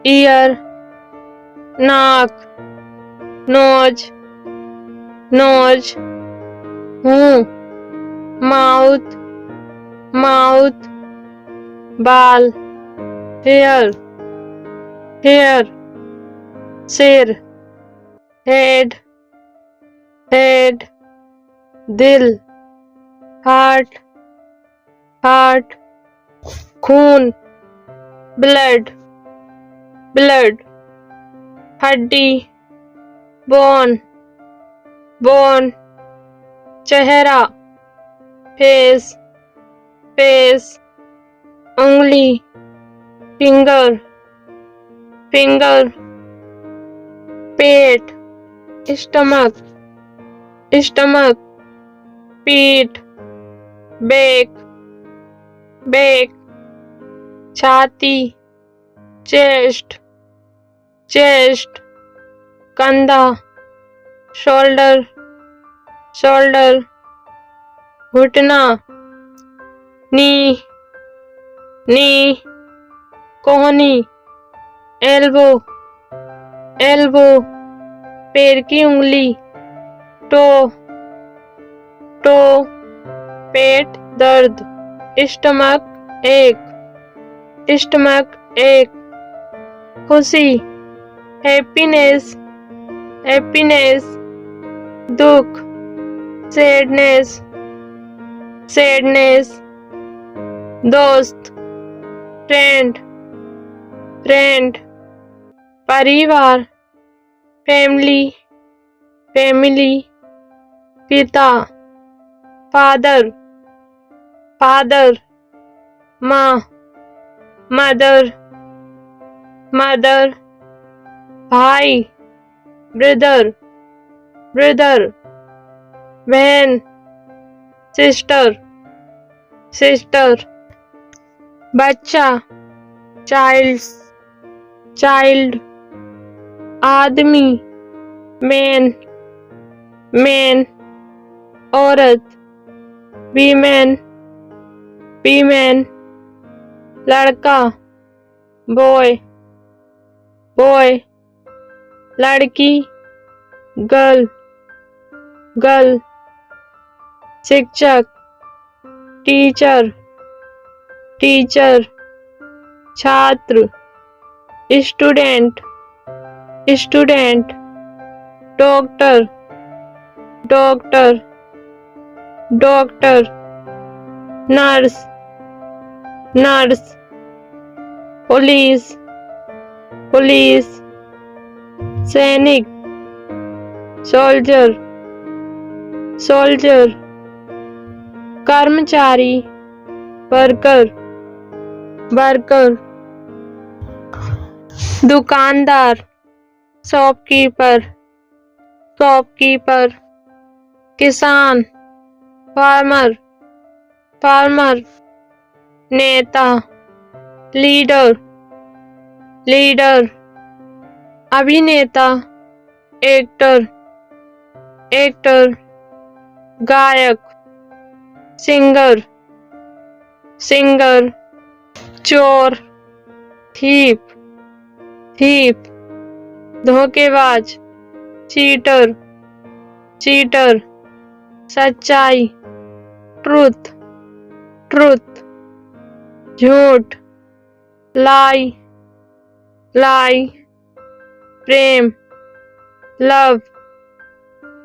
Speaker 1: ईयर, नाक, नोज, नोज, मुंह, माउथ, माउथ, बाल, हेयर, हेयर, सिर, हेड, हेड, दिल, हार्ट, हार्ट, खून, ब्लड, ब्लड, हड्डी, बोन, बोन, चेहरा, फेस, फेस, उंगली, फिंगर, फिंगर, पेट, स्टमक, स्टमक, पीठ, बैक, बैक, छाती, चेस्ट, चेस्ट, कंधा, शोल्डर, शोल्डर, घुटना, नी, नी, कोहनी, एल्बो, एल्बो, पैर की उंगली, टो, टो, पेट दर्द, स्टमक एक, स्टमक एक, खुशी, हैप्पीनेस, हैप्पीनेस, दुख, सैडनेस, सैडनेस, दोस्त, फ्रेंड, फ्रेंड, परिवार, फैमिली, फैमिली, पिता, फादर, फादर, माँ, मदर, मदर, भाई, ब्रदर, ब्रदर, बहन, सिस्टर, सिस्टर, बच्चा, चाइल्ड, चाइल्ड, आदमी, मैन, मैन, औरत, वीमेन, वीमेन, लड़का, बॉय, बॉय, लड़की, गर्ल, गर्ल, शिक्षक, टीचर, टीचर, छात्र, student, student, doctor, doctor, doctor, nurse, nurse, police, police, सैनिक, सोल्जर, सोल्जर, कर्मचारी, वर्कर, वर्कर, दुकानदार, शॉपकीपर, शॉपकीपर, किसान, फार्मर, फार्मर, नेता, लीडर, लीडर, अभिनेता, एक्टर, एक्टर, गायक, सिंगर सिंगर चोर थीप थीप धोखेबाज चीटर चीटर सच्चाई ट्रूथ ट्रूथ झूठ लाई लाई प्रेम लव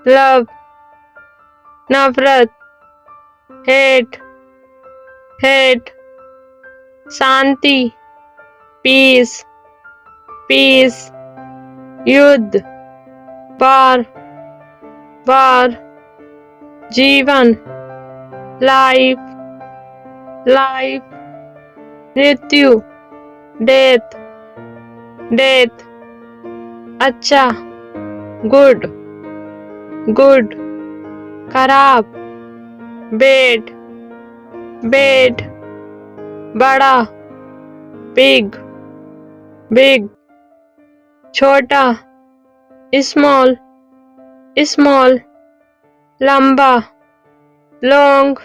Speaker 1: लव नफरत हेट हेट शांति पीस पीस युद्ध वार वार जीवन लाइफ लाइफ मृत्यु डेथ डेथ अच्छा गुड गुड खराब बेड बेड बड़ा बिग बिग छोटा स्मॉल स्मॉल लंबा लॉन्ग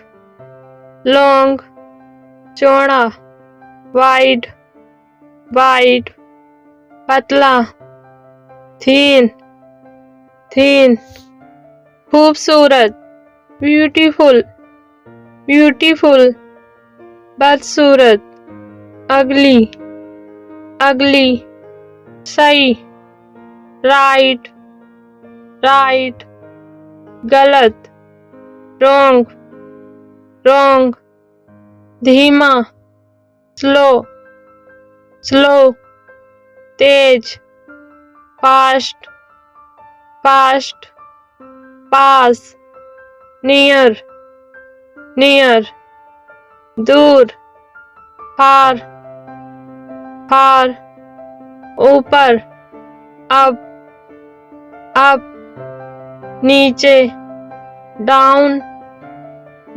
Speaker 1: लॉन्ग चौड़ा वाइड वाइड पतला थीन थीन खूबसूरत ब्यूटीफुल ब्यूटीफुल बदसूरत अगली अगली सही राइट राइट गलत रॉन्ग रॉन्ग धीमा स्लो स्लो तेज फास्ट फास्ट पास नियर नियर दूर फार फार ऊपर अप अप नीचे डाउन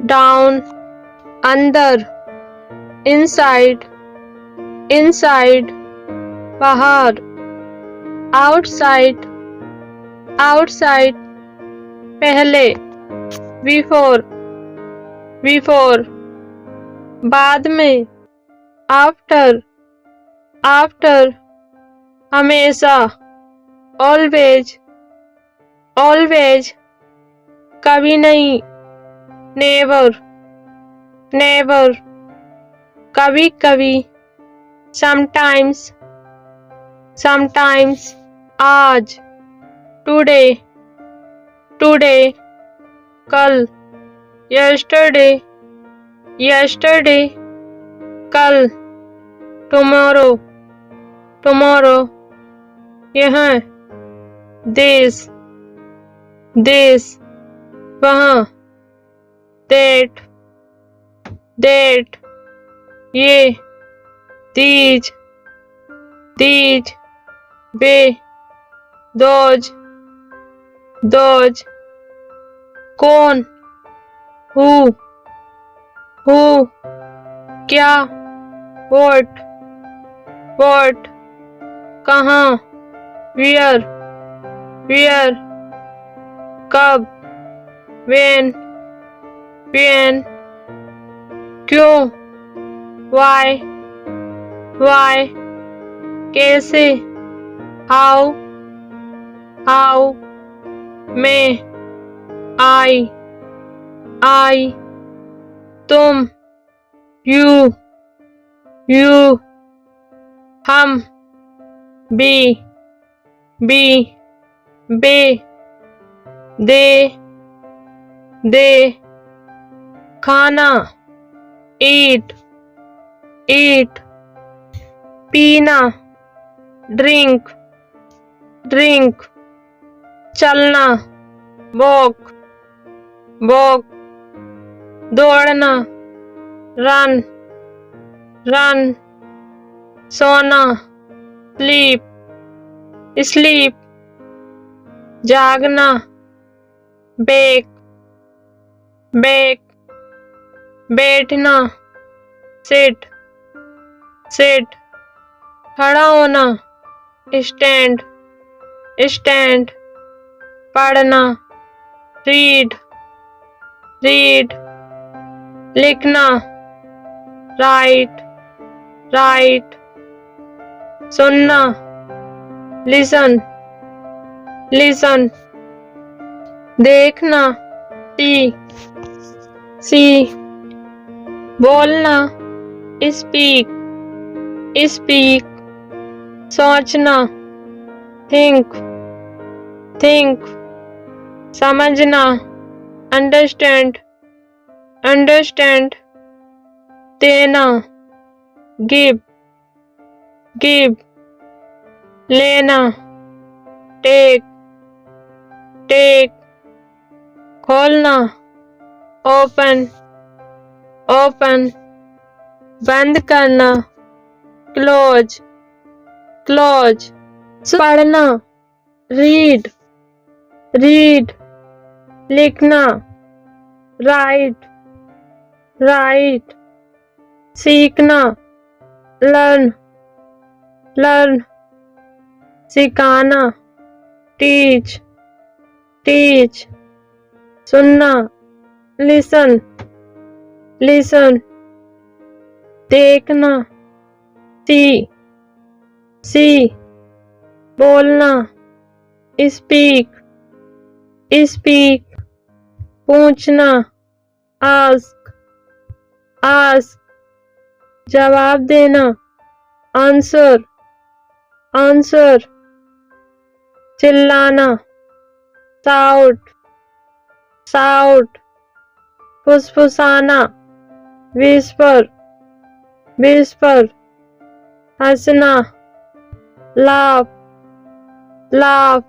Speaker 1: डाउन अंदर इनसाइड इनसाइड बाहर आउटसाइड आउटसाइड पहले बिफोर बिफोर बाद में आफ्टर आफ्टर हमेशा ऑलवेज ऑलवेज कभी नहीं नेवर नेवर कभी कभी समटाइम्स समटाइम्स आज टुडे टुडे कल यस्टरडे यस्टरडे कल टुमारो टुमारो यहाँ दिस दिस वहाँ डेट डेट ये these these bay those those कौन हु क्या व्हाट कहाँ वियर वियर कब when क्यों why कैसे how मैं I तुम you हम be बे दे खाना eat पीना drink चलना walk दौड़ना run सोना sleep जागना bake बैठना sit खड़ा होना stand पढ़ना read लिखना, राइट, राइट। सुनना, लिसन, लिसन। देखना, सी, सी। बोलना, स्पीक, स्पीक। सोचना, थिंक, थिंक। समझना, अंडरस्टैंड, अंडरस्टैंड। देना, गिव, गिव। लेना, टेक, टेक। खोलना, ओपन, ओपन। बंद करना, क्लोज, क्लोज। पढ़ना, रीड, रीड। लिखना, राइट, राइट। सीखना, लर्न, लर्न। सिखाना, टीच, टीच। सुनना, लिसन, लिसन। देखना, सी, सी। बोलना, स्पीक, स्पीक। पूछना, आस्क, आस्क। जवाब देना, आंसर, आंसर। चिल्लाना, शाउट, शाउट। फुसफुसाना, विस्पर, विस्पर। हंसना, लाफ, लाफ।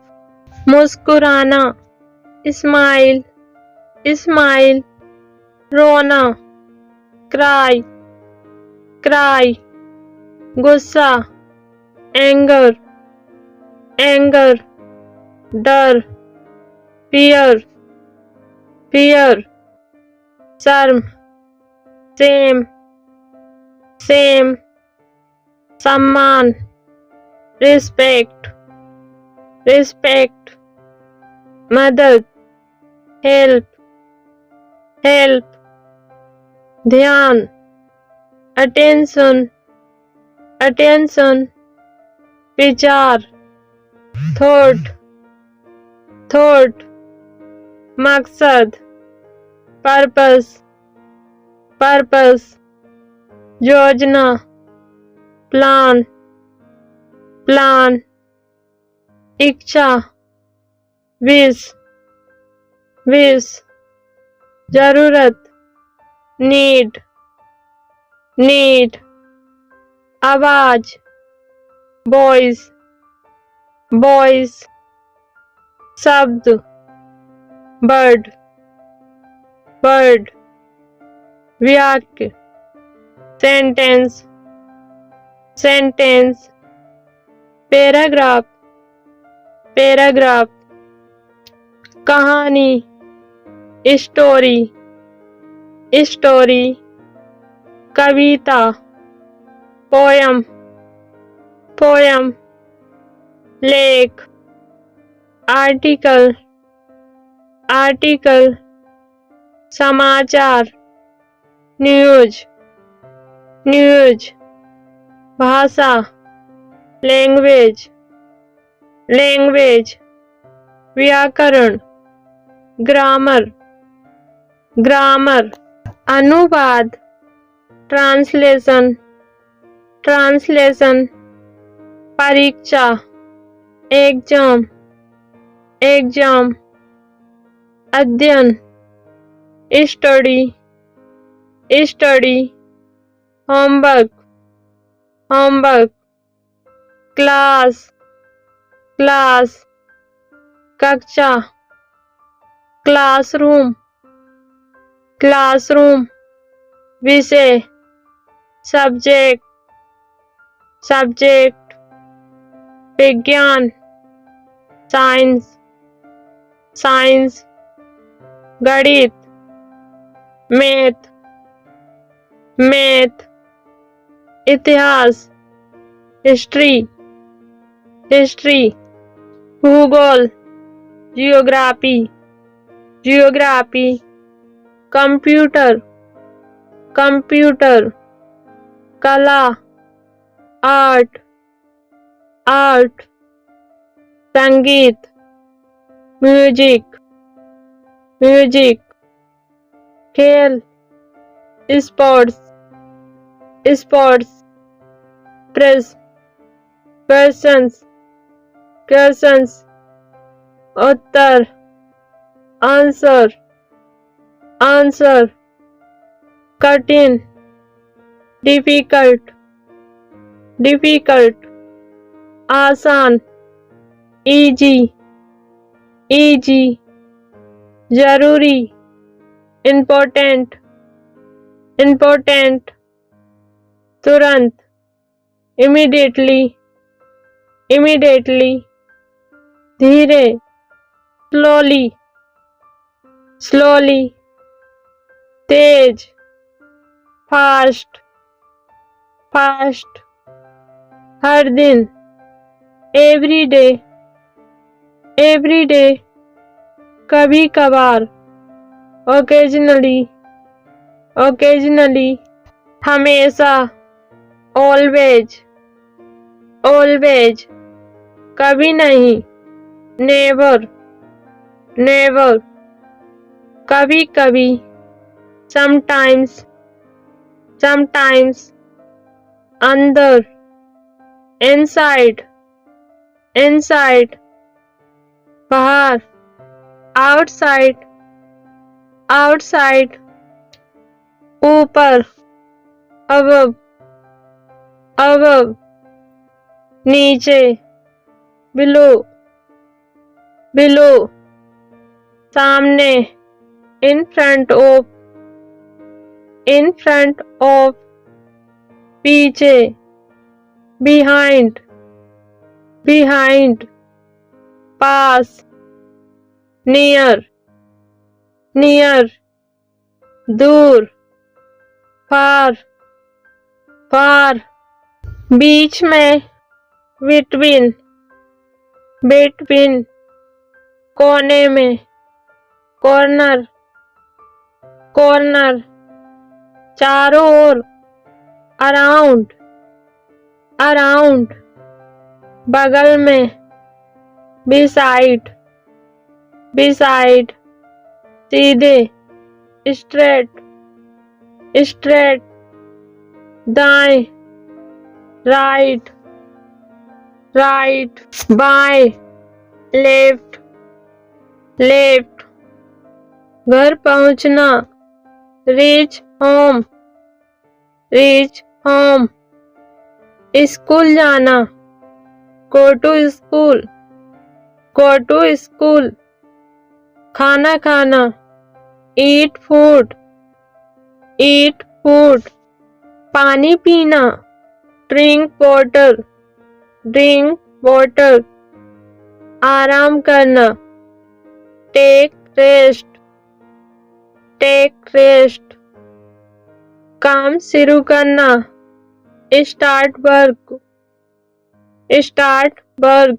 Speaker 1: मुस्कुराना, स्माइल, स्माइल। रोना, क्राई, क्राई। गुस्सा, एंगर, एंगर। डर, फियर, फियर। शर्म, सेम, सेम। सम्मान, रिस्पेक्ट, रिस्पेक्ट। मदद, हेल्प, हेल्प। ध्यान, अटेंशन, अटेंशन। विचार, थॉट, थॉट। मकसद, पर्पस, पर्पस। योजना, प्लान, प्लान। इच्छा, विश, विश। जरूरत, नीड, नीड। आवाज, वॉइस, वॉइस। शब्द, बर्ड, बर्ड। वाक्य, सेंटेंस, सेंटेंस। Paragraph, paragraph. कहानी, स्टोरी, स्टोरी। कविता, पोयम, पोयम। लेख, आर्टिकल, आर्टिकल। समाचार, न्यूज, न्यूज। भाषा, लैंग्वेज, लैंग्वेज। व्याकरण, ग्रामर, ग्रामर। अनुवाद, ट्रांसलेशन, ट्रांसलेशन। परीक्षा, एग्जाम, एग्जाम। अध्ययन, study, study. Homework, homework. Class, class. कक्षा, क्लासरूम, क्लासरूम। विषय, सब्जेक्ट, सब्जेक्ट। विज्ञान, साइंस, साइंस। गणित, मैथ, मैथ। इतिहास, हिस्ट्री, हिस्ट्री। भूगोल, जियोग्राफी, जियोग्राफी। कंप्यूटर, कंप्यूटर, कला, आर्ट, आर्ट, संगीत, म्यूजिक, म्यूजिक, खेल, स्पोर्ट्स, स्पोर्ट्स, प्रेस, क्वेश्चंस, क्वेश्चंस, उत्तर, आंसर, आंसर, कठिन, डिफिकल्ट, डिफिकल्ट, आसान, इजी, इजी, जरूरी, इम्पोर्टेंट, इम्पोर्टेंट, तुरंत, इमीडिएटली, इमीडिएटली, धीरे, स्लोली, स्लोली, तेज, फास्ट, फास्ट, हर दिन, एवरी डे, एवरी डे, कभी कभार, ओकेजनली, ओकेजनली, हमेशा, ऑलवेज, ऑलवेज, कभी नहीं, नेवर, नेवर, कभी कभी, समटाइम्स, समटाइम्स, अंदर, इनसाइड, इनसाइड, बाहर, आउटसाइड, आउटसाइड, ऊपर, अबव, अबव, नीचे, बिलो, बिलो, सामने, in front of, in front of, पीछे, बिहाइंड, बिहाइंड, पास, नियर, नियर, दूर, फार, फार, बीच में, बिटवीन, बिटवीन, कोने में, कॉर्नर, कॉर्नर, चारों ओर, अराउंड, अराउंड, बगल में, बिसाइड, बिसाइड, सीधे, स्ट्रेट, स्ट्रेट, दाएं, राइट, राइट, बाएं, लेफ्ट, लेफ्ट, घर पहुंचना, reach home, reach home, school जाना, go to school, go to school, खाना खाना, ईट फूड, ईट फूड, पानी पीना, ड्रिंक वाटर, ड्रिंक वाटर, आराम करना, टेक रेस्ट, टेक रेस्ट, काम शुरू करना, स्टार्ट वर्क, स्टार्ट वर्क,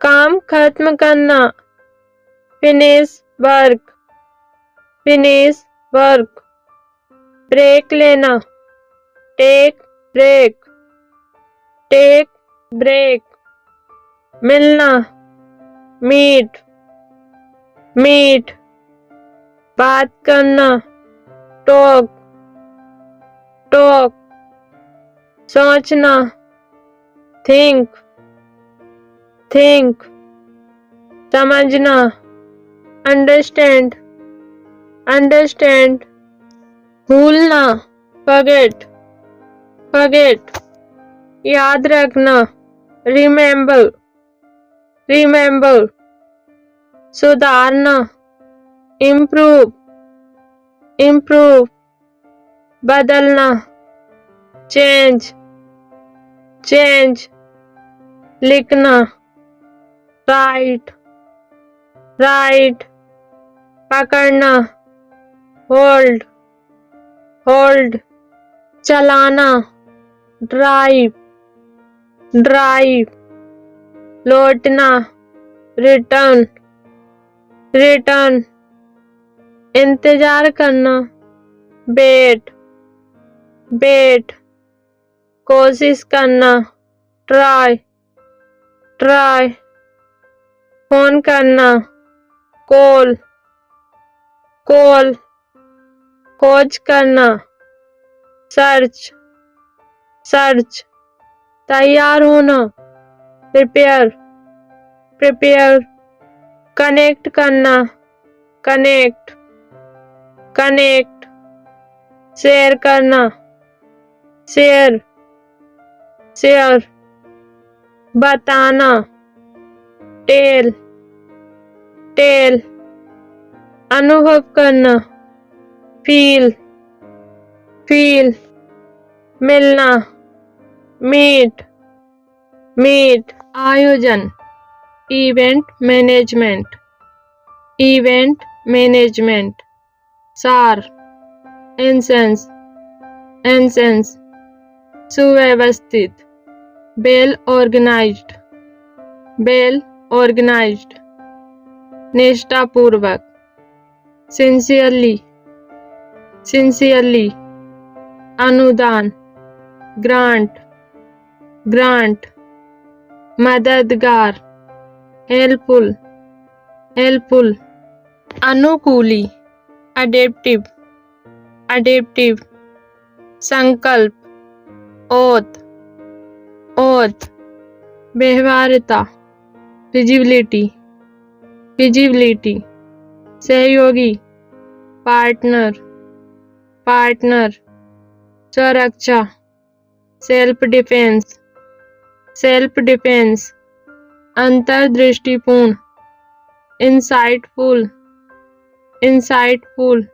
Speaker 1: काम खत्म करना, finish work, finish work, break लेना, टेक ब्रेक, टेक ब्रेक, मिलना, मीट, मीट, बात करना, टॉक, टॉक, सोचना, थिंक, थिंक, समझना, अंडरस्टैंड, अंडरस्टैंड, भूलना, फॉरगेट, फॉरगेट, याद रखना, रिमेम्बर, रिमेम्बर, सुधारना, इम्प्रूव, इम्प्रूव, बदलना, चेंज, चेंज, लिखना, राइट, राइट, पकड़ना, होल्ड, होल्ड, चलाना, ड्राइव, ड्राइव, लौटना, रिटर्न, रिटर्न, इंतजार करना, बेट, बेट, कोशिश करना, ट्राई, ट्राई, फोन करना, कॉल, कॉल, खोज करना, सर्च, सर्च, तैयार होना, प्रिपेयर, प्रिपेयर, कनेक्ट करना, कनेक्ट, कनेक्ट, शेयर करना, शेयर, शेयर, बताना, टेल, टेल, अनुभव करना, फील, फील, मिलना, मीट, मीट, आयोजन, इवेंट मैनेजमेंट, इवेंट मैनेजमेंट, सार, इंसेंस, इंसेंस, सुव्यवस्थित, वेल ऑर्गेनाइज्ड, वेल ऑर्गेनाइज्ड, निष्ठापूर्वक, सिंसियरली, सिंसियरली, अनुदान, ग्रांट, ग्रांट, मददगार, हेल्पफुल, हेल्पफुल, अनुकूली, अडेप्टिव, अडेप्टिव, संकल्प, ओथ, ओथ, व्यवहार्यता, फिजिबिलिटी, फिजिबिलिटी, सहयोगी, पार्टनर, पार्टनर, सुरक्षा, सेल्फ डिफेंस, सेल्फ डिफेंस, अंतर्दृष्टिपूर्ण, इंसाइटफुल, इंसाइटफुल,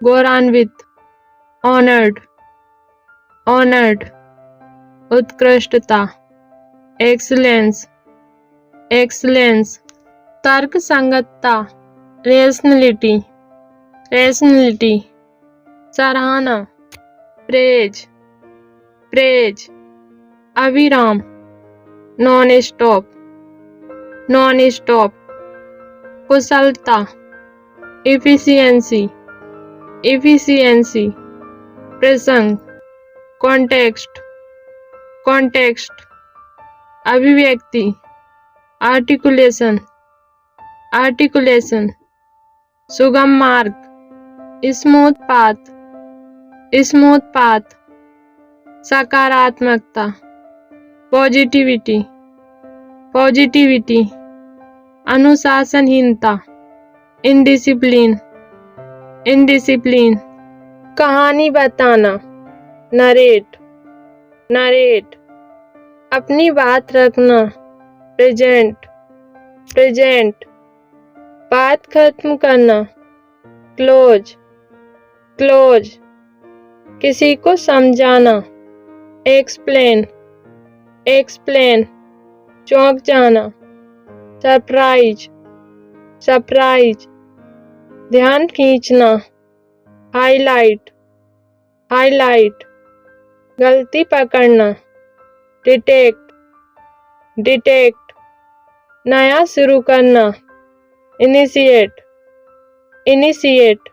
Speaker 1: गौरवान्वित, ऑनर्ड, ऑनर्ड, उत्कृष्टता, एक्सीलेंस, एक्सीलेंस, तर्कसंगतता, रेशनलिटी, रेशनलिटी, सराहना, प्रेज, प्रेज, अविराम, नॉन स्टॉप, नॉन स्टॉप, कुशलता, इफिशियंसी, इफिशियंसी, प्रसंग, कॉन्टेक्स्ट, कॉन्टेक्स्ट, अभिव्यक्ति, आर्टिकुलेशन, आर्टिकुलेशन, सुगम मार्ग, स्मूथ पाथ, स्मूथ पाथ, सकारात्मकता, पॉजिटिविटी, पॉजिटिविटी, अनुशासनहीनता, इनडिसिप्लिन, इनडिसिप्लिन, कहानी बताना, नरेट, नरेट, अपनी बात रखना, प्रेजेंट, प्रेजेंट, बात खत्म करना, क्लोज, क्लोज, किसी को समझाना, एक्सप्लेन, एक्सप्लेन, चौंक जाना, सरप्राइज, सरप्राइज, ध्यान खींचना, हाईलाइट, हाईलाइट, गलती पकड़ना, डिटेक्ट, डिटेक्ट, नया शुरू करना, इनिशिएट, इनिशिएट,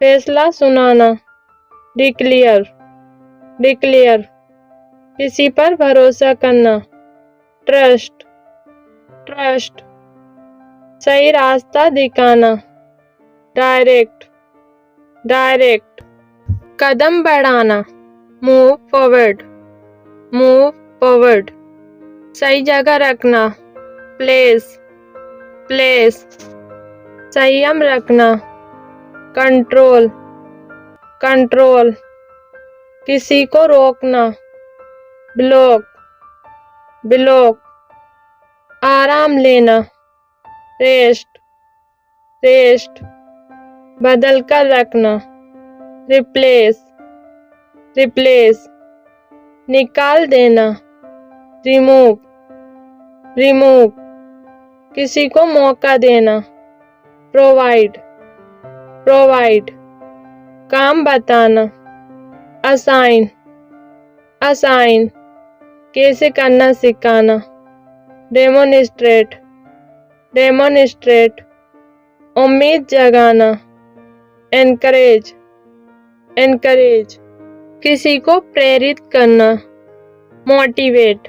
Speaker 1: फैसला सुनाना, डिक्लेयर, डिक्लेयर, किसी पर भरोसा करना, ट्रस्ट, ट्रस्ट, सही रास्ता दिखाना, डायरेक्ट, डायरेक्ट, कदम बढ़ाना, मूव फॉरवर्ड, मूव फॉरवर्ड, सही जगह रखना, प्लेस, प्लेस, संयम रखना, कंट्रोल, कंट्रोल, किसी को रोकना, ब्लॉक, ब्लॉक, आराम लेना, रेस्ट, रेस्ट, बदल कर रखना, रिप्लेस, रिप्लेस, निकाल देना, रिमूव, रिमूव, किसी को मौका देना, प्रोवाइड, प्रोवाइड, काम बताना, असाइन, असाइन, कैसे करना सिखाना, डेमोनिस्ट्रेट, डेमोनिस्ट्रेट, उम्मीद जगाना, एनकरेज, encourage, किसी को प्रेरित करना, motivate,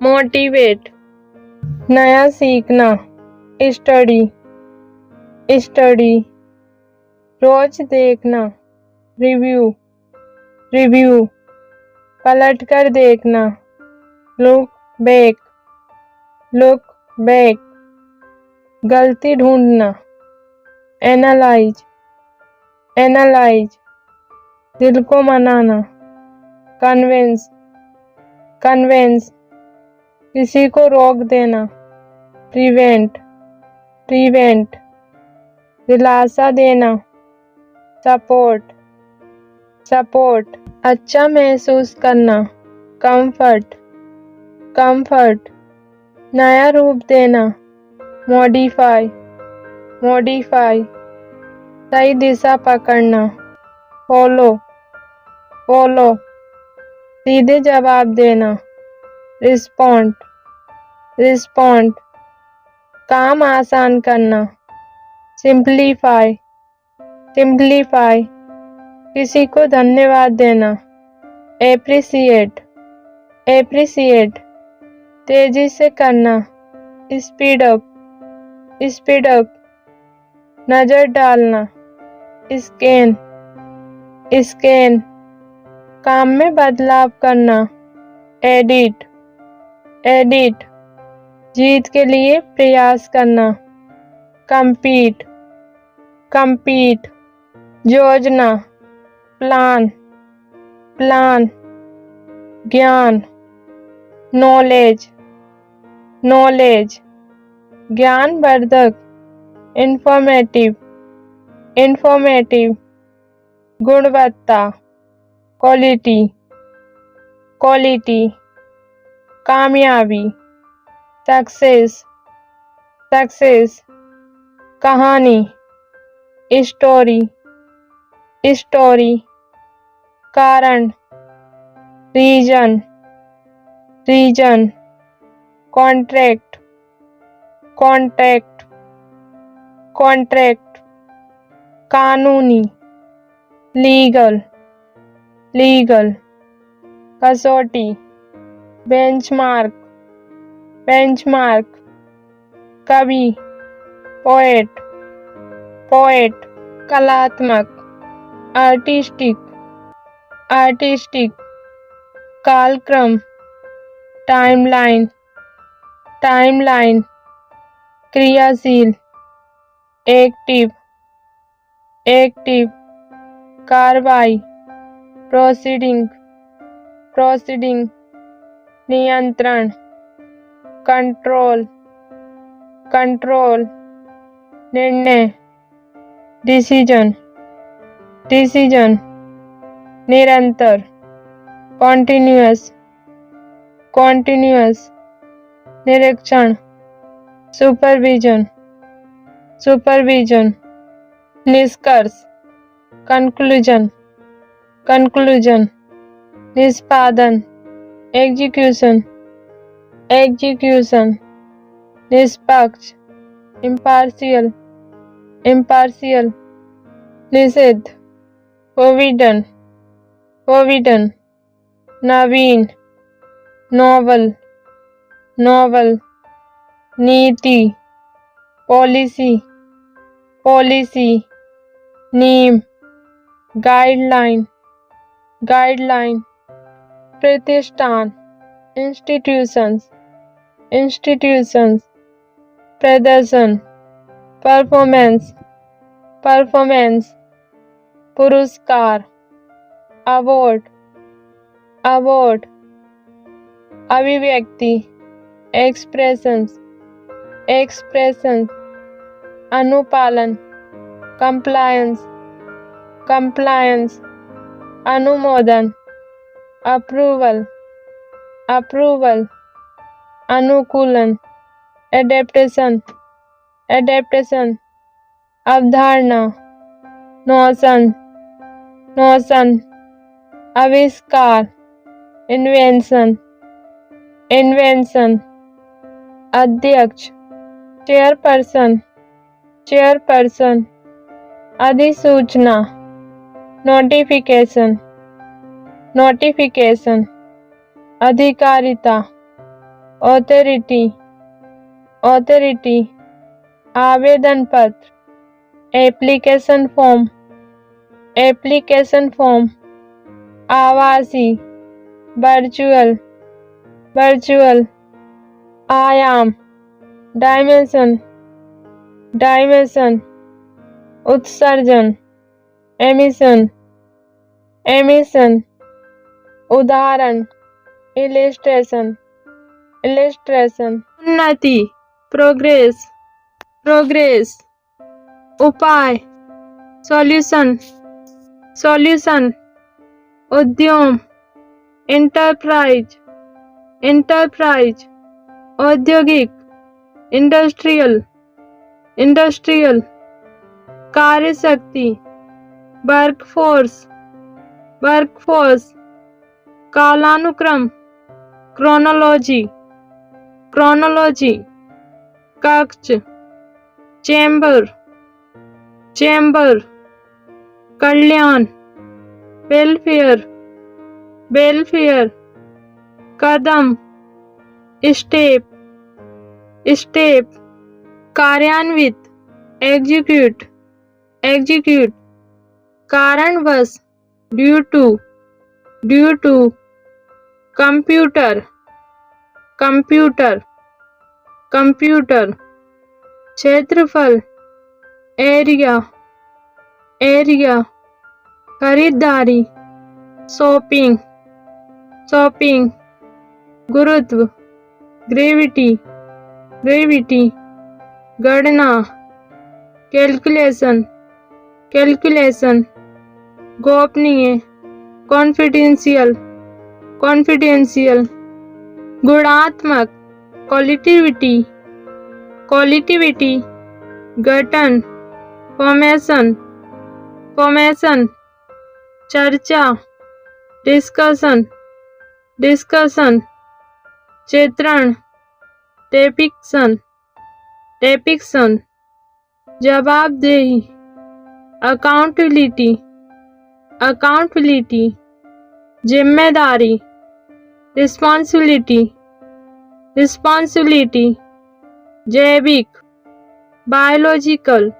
Speaker 1: motivate, नया सीखना, study, study, रोज देखना, review, review, पलट कर देखना, look back, look back, गलती ढूंढना, analyze, analyze, दिल को मनाना, convince, convince, किसी को रोक देना, prevent, prevent, दिलासा देना, support, support, अच्छा महसूस करना, comfort, comfort, नया रूप देना, modify, modify, सही दिशा पकड़ना, follow, follow, सीधे जवाब देना, respond, respond, काम आसान करना, simplify, simplify, किसी को धन्यवाद देना, appreciate, appreciate, तेजी से करना, speed up, speed up, नजर डालना, scan, scan, काम में बदलाव करना, edit, edit, जीत के लिए प्रयास करना, compete, compete, योजना, plan, plan, ज्ञान, knowledge, knowledge, ज्ञानवर्धक, informative, informative, गुणवत्ता, quality, quality, कामयाबी, सक्सेस, सक्सेस, कहानी, स्टोरी, स्टोरी, कारण, reason, reason, contract, contract, contract, कानूनी, लीगल, लीगल, कसौटी, बेंचमार्क, बेंचमार्क, कवि, पोएट, पोएट, कलात्मक, आर्टिस्टिक, आर्टिस्टिक, कालक्रम, टाइमलाइन, टाइमलाइन, क्रियाशील, एक्टिव, एक्टिव, कार्रवाई, प्रोसीडिंग, प्रोसीडिंग, नियंत्रण, कंट्रोल, कंट्रोल, निर्णय, डिसीजन, डिसीजन, निरंतर, कॉन्टिन्यूअस, कॉन्टिन्यूअस, निरीक्षण, सुपरविजन, सुपरविजन, निष्कर्ष, कंक्लूजन, कंक्लूजन, निष्पादन, एग्जीक्यूशन, एग्जीक्यूशन, निष्पक्ष, इम्पार्शियल, इम्पार्शियल, निषिद्ध, फोर्बिडन, फोर्बिडन, नवीन, नोवेल, नोवेल, नीति, पॉलिसी, पॉलिसी, नीम, गाइडलाइन, गाइडलाइन, प्रतिष्ठान, इंस्टीट्यूशंस, इंस्टीट्यूशंस, प्रदर्शन, परफॉर्मेंस, परफॉर्मेंस, पुरस्कार, अवार्ड, अवार्ड, अभिव्यक्ति, एक्सप्रेशंस, एक्सप्रेशंस, अनुपालन, कंप्लायंस, कंप्लायंस, अनुमोदन, अप्रूवल, अप्रूवल, अनुकूलन, एडेप्टेशन, एडेप्टेशन, अवधारणा, नोशन, नोशन, आविष्कार, इन्वेंशन, इन्वेंशन, अध्यक्ष, चेयरपर्सन, चेयरपर्सन, अधिसूचना, नोटिफिकेशन, नोटिफिकेशन, अधिकारिता, ऑथोरिटी, ऑथोरिटी, आवेदन पत्र, एप्लीकेशन फॉर्म, एप्लीकेशन फॉर्म, आवासी, वर्चुअल, वर्चुअल, आयाम, डायमेंशन, डायमेंशन, उत्सर्जन, एमिशन, एमिशन, उदाहरण, इलिस्ट्रेशन, इलिस्ट्रेशन, उन्नति, प्रोग्रेस, प्रोग्रेस, उपाय, सॉल्यूशन, सॉल्यूशन, उद्यम, इंटरप्राइज, इंटरप्राइज, औद्योगिक, इंडस्ट्रियल, इंडस्ट्रियल, कार्यशक्ति, वर्कफोर्स, वर्कफोर्स, कालानुक्रम, क्रोनोलॉजी, क्रोनोलॉजी, कक्ष, चेंबर, चेंबर, कल्याण, वेलफेयर, वेलफेयर, कदम, स्टेप, स्टेप, कार्यान्वित, एग्जीक्यूट, एग्जीक्यूट, कारणवश, due to, due to, computer, computer, computer, क्षेत्रफल, एरिया, एरिया, खरीदारी, शॉपिंग, शॉपिंग, गुरुत्व, ग्रेविटी, ग्रेविटी, गणना, कैलकुलेशन, कैलकुलेशन, गोपनीय, कॉन्फिडेंशियल, कॉन्फिडेंशियल, गुणात्मक, क्वालिटिविटी, क्वालिटिविटी, गठन, फॉर्मेशन, फॉर्मेशन, चर्चा, डिस्कशन, डिस्कशन, चित्रण, डेपिक्शन, डेपिक्शन, जवाबदेही, अकाउंटेबिलिटी, अकाउंटेबिलिटी, जिम्मेदारी, रिस्पॉन्सिबिलिटी, रिस्पॉन्सिबिलिटी, जैविक, बायोलॉजिकल,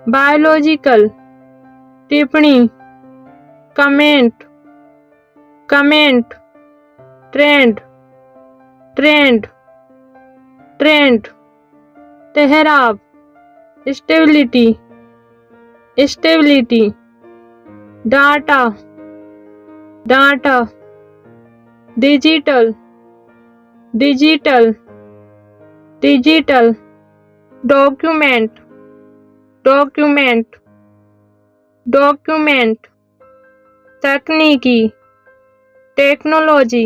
Speaker 1: बायोलॉजिकल, टिप्पणी, comment, comment, trend, trend, trend, ठहराव, stability, stability, data, data, digital, digital, digital, document, document, document, तकनीकी, टेक्नोलॉजी,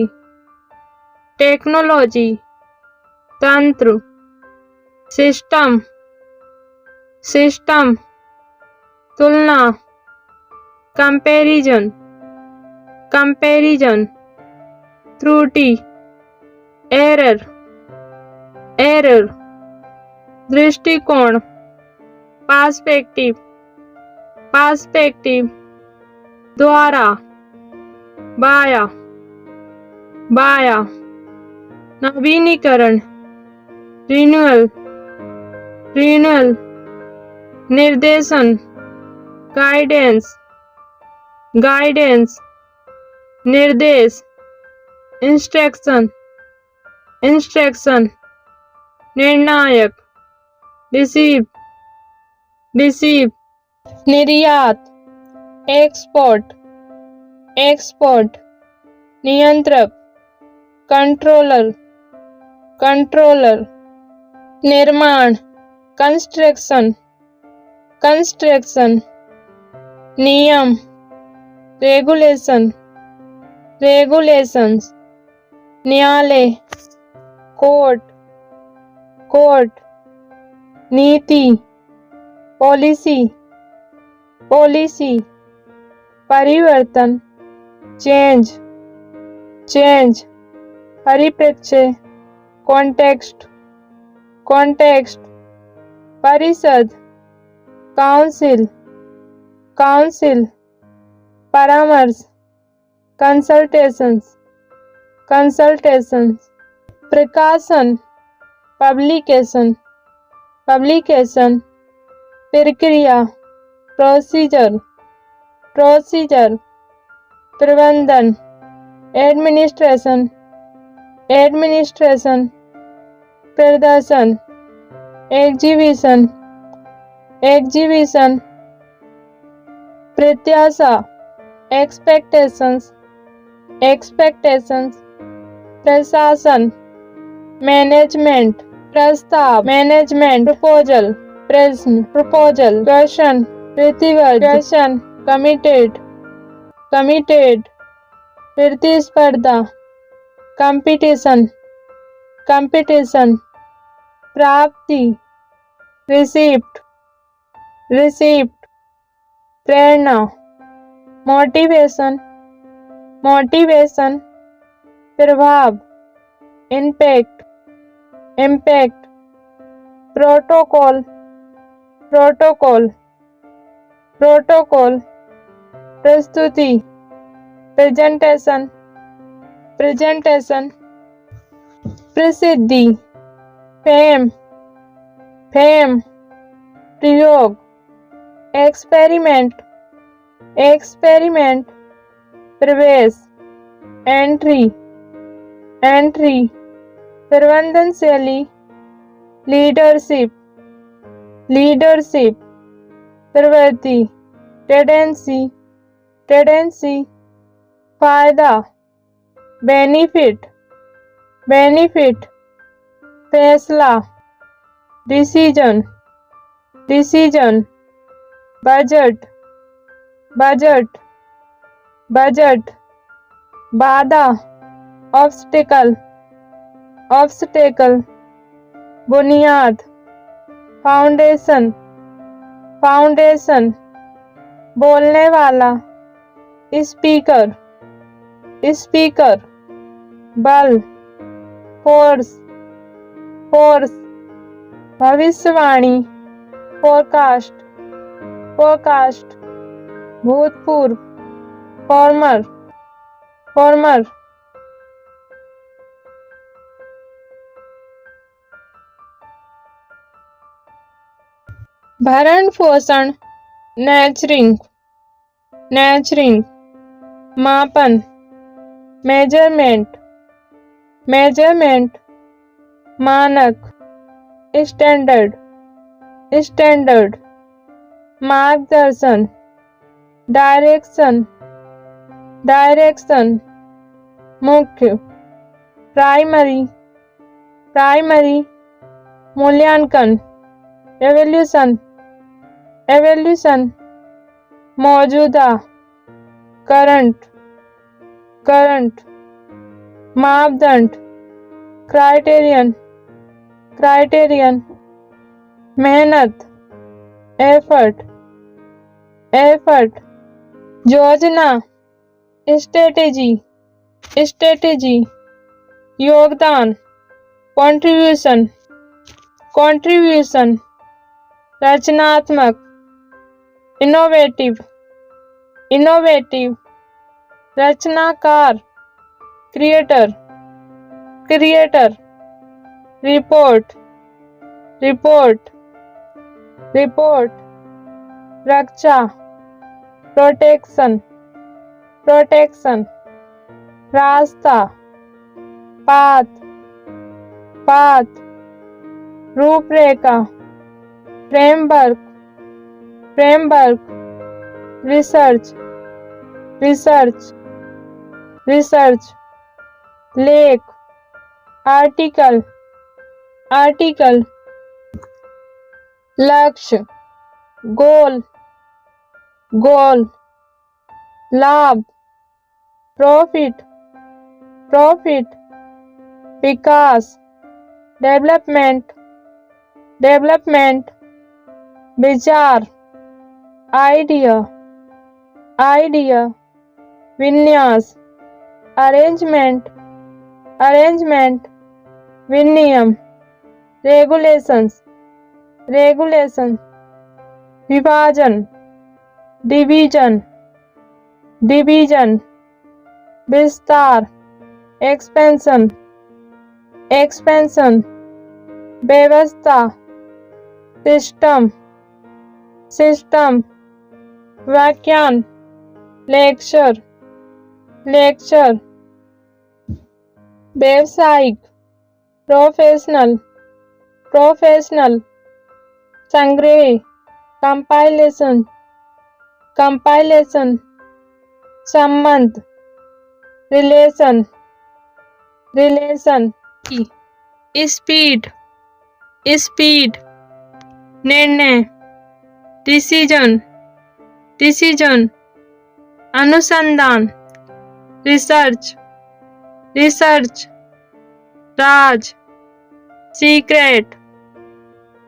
Speaker 1: टेक्नोलॉजी, तंत्र, सिस्टम, सिस्टम, तुलना, कंपैरिजन, कंपैरिजन, त्रुटि, एरर, एरर, दृष्टिकोण, पर्सपेक्टिव, पर्सपेक्टिव, द्वारा, बाया, बाया, नवीनीकरण, रिन्यूअल, रिन्यूअल, निर्देशन, गाइडेंस, गाइडेंस, निर्देश, इंस्ट्रक्शन, इंस्ट्रक्शन, निर्णायक, रिसीव, रिसीव, निर्यात, एक्सपोर्ट, एक्सपोर्ट, नियंत्रक, कंट्रोलर, कंट्रोलर, निर्माण, कंस्ट्रक्शन, कंस्ट्रक्शन, नियम, रेगुलेशन, रेगुलेशंस, न्यायालय, कोर्ट, कोर्ट, नीति, पॉलिसी, पॉलिसी, परिवर्तन, चेंज, चेंज, परिप्रेक्ष्य, कॉन्टेक्स्ट, कॉन्टेक्स्ट, परिषद, काउंसिल, काउंसिल, परामर्श, कंसल्टेशंस, कंसल्टेशंस, प्रकाशन, पब्लिकेशन, पब्लिकेशन, प्रक्रिया, प्रोसीजर, प्रोसीजर, प्रबंधन, एडमिनिस्ट्रेशन, एडमिनिस्ट्रेशन, प्रदर्शन, एग्जीबिशन, एग्जीबिशन, प्रत्याशा, एक्सपेक्टेशंस, एक्सपेक्टेशंस, प्रशासन, मैनेजमेंट, प्रस्ताव, मैनेजमेंट, प्रपोजल, प्रश्न, प्रपोजल, क्वेश्चन, प्रतिवर्ग, क्वेश्चन, कमिटेड, कमिटेड, प्रतिस्पर्धा, कंपटीशन, कंपटीशन, प्राप्ति, रिसीप्ट, रिसीप्ट, प्रेरणा, मोटिवेशन, मोटिवेशन, प्रभाव, impact, impact, protocol, protocol, protocol, प्रस्तुति, प्रेजेंटेशन, प्रेजेंटेशन, प्रसिद्धि, फेम, फेम, प्रयोग, एक्सपेरिमेंट, एक्सपेरिमेंट, प्रवेश, एंट्री, एंट्री, प्रबंधन शैली, लीडरशिप, लीडरशिप, प्रवृत्ति, टेंडेंसी, टेंडेंसी, फायदा, बेनिफिट, बेनिफिट, फैसला, decision, decision, budget, budget, budget, बाधा, ऑब्स्टिकल, ऑब्स्टिकल, बुनियाद, फाउंडेशन, फाउंडेशन, बोलने वाला, स्पीकर, स्पीकर, बल, फोर्स, फोर्स, भविष्यवाणी, फोरकास्ट, फोरकास्ट, भूतपूर्व, फॉर्मर, फॉर्मर, भरण पोषण, नर्चरिंग, नर्चरिंग, मापन, मेजरमेंट, मेजरमेंट, मानक, स्टैंडर्ड, स्टैंडर्ड, मार्गदर्शन, डायरेक्शन, डायरेक्शन, मुख्य, प्राइमरी, प्राइमरी, मूल्यांकन, एवोल्यूशन, एवोल्यूशन, मौजूदा, करंट, करंट, मापदंड, क्राइटेरियन, क्राइटेरियन, मेहनत, एफर्ट, एफर्ट, योजना, स्ट्रेटेजी, स्ट्रेटेजी, योगदान, कंट्रीब्यूशन, कंट्रीब्यूशन, रचनात्मक, इनोवेटिव, इनोवेटिव, रचनाकार, creator, creator, report, report, report, रक्षा, प्रोटेक्शन, प्रोटेक्शन, रास्ता, पाथ, पाथ, रूपरेखा, framework, framework, research, research, research, लेख, आर्टिकल, आर्टिकल, लक्ष्य, गोल, गोल, लाभ, प्रॉफिट, प्रॉफिट, विकास, डेवलपमेंट, डेवलपमेंट, विचार, आइडिया, आइडिया, विन्यास, अरेंजमेंट, अरेंजमेंट, विनियम, रेगुलेशंस, रेगुलेशन, विभाजन, डिवीजन, डिवीजन, विस्तार, एक्सपेंशन, एक्सपेंशन, व्यवस्था, सिस्टम, सिस्टम, व्याख्यान, लेक्चर, लेक्चर, व्यावसायिक, प्रोफेशनल, प्रोफेशनल, संग्रह, कंपाइलेशन, कंपाइलेशन, संबंध, रिलेशन, रिलेशन, स्पीड, स्पीड, निर्णय, डिसीजन, डिसीजन, अनुसंधान, रिसर्च, रिसर्च, राज, सीक्रेट,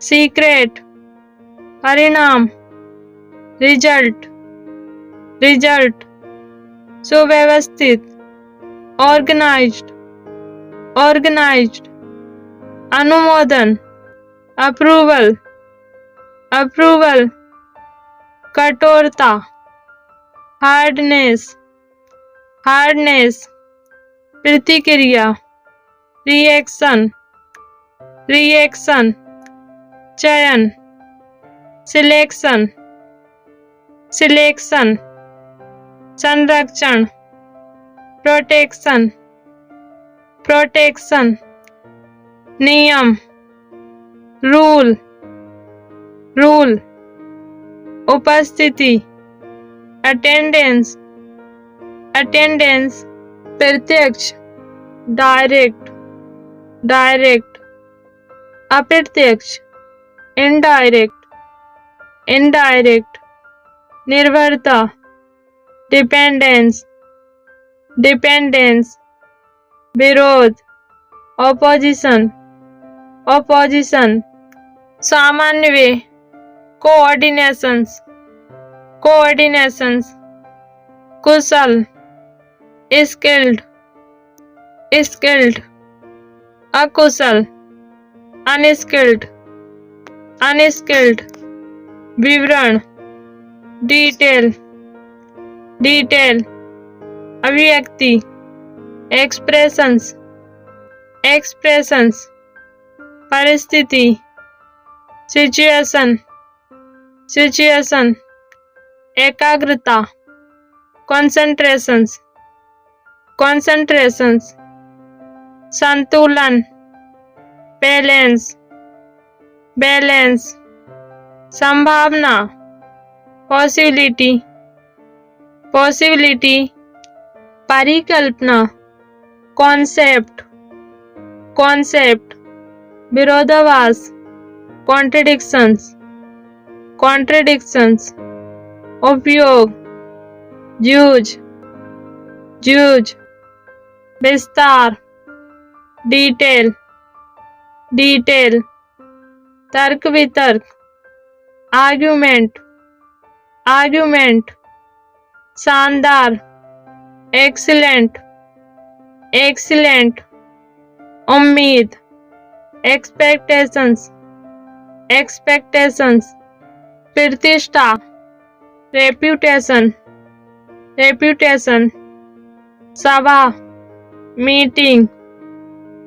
Speaker 1: सीक्रेट, परिणाम, रिजल्ट, रिजल्ट, सुव्यवस्थित, ऑर्गेनाइज्ड, ऑर्गेनाइज्ड, अनुमोदन, अप्रूवल, अप्रूवल, कठोरता, हार्डनेस, हार्डनेस, प्रतिक्रिया, रिएक्शन, रिएक्शन, चयन, सिलेक्शन, सिलेक्शन, संरक्षण, प्रोटेक्शन, प्रोटेक्शन, नियम, रूल, रूल, उपस्थिति, अटेंडेंस, अटेंडेंस, प्रत्यक्ष, डायरेक्ट, डायरेक्ट, अप्रत्यक्ष, इनडायरेक्ट, इनडायरेक्ट, निर्भरता, डिपेंडेंस, डिपेंडेंस, विरोध, ऑपोजिशन, ऑपोजिशन, सामान्य, कोऑर्डिनेशंस, कोऑर्डिनेशंस, कुशल, स्किल्ड, स्किल्ड, अकुशल, अनस्किल्ड, अनस्किल्ड, विवरण, डिटेल, डिटेल, अभिव्यक्ति, एक्सप्रेशंस, एक्सप्रेशंस, परिस्थिति, सिचुएशन, सिचुएशन, एकाग्रता, कंसंट्रेशंस, कंसंट्रेशंस, संतुलन, बैलेंस, बैलेंस, संभावना, पॉसिबिलिटी, पॉसिबिलिटी, परिकल्पना, कॉन्सेप्ट, कॉन्सेप्ट, विरोधाभास, कॉन्ट्रडिक्शंस, कॉन्ट्रडिक्शंस, उपयोग, यूज, यूज, विस्तार, डिटेल, डिटेल, तर्क वितर्क, आर्ग्यूमेंट, आर्ग्यूमेंट, शानदार, एक्सीलेंट, एक्सीलेंट, उम्मीद, एक्सपेक्टेशंस, एक्सपेक्टेशंस, प्रतिष्ठा, रेप्यूटेशन, रेप्यूटेशन, सभा, मीटिंग,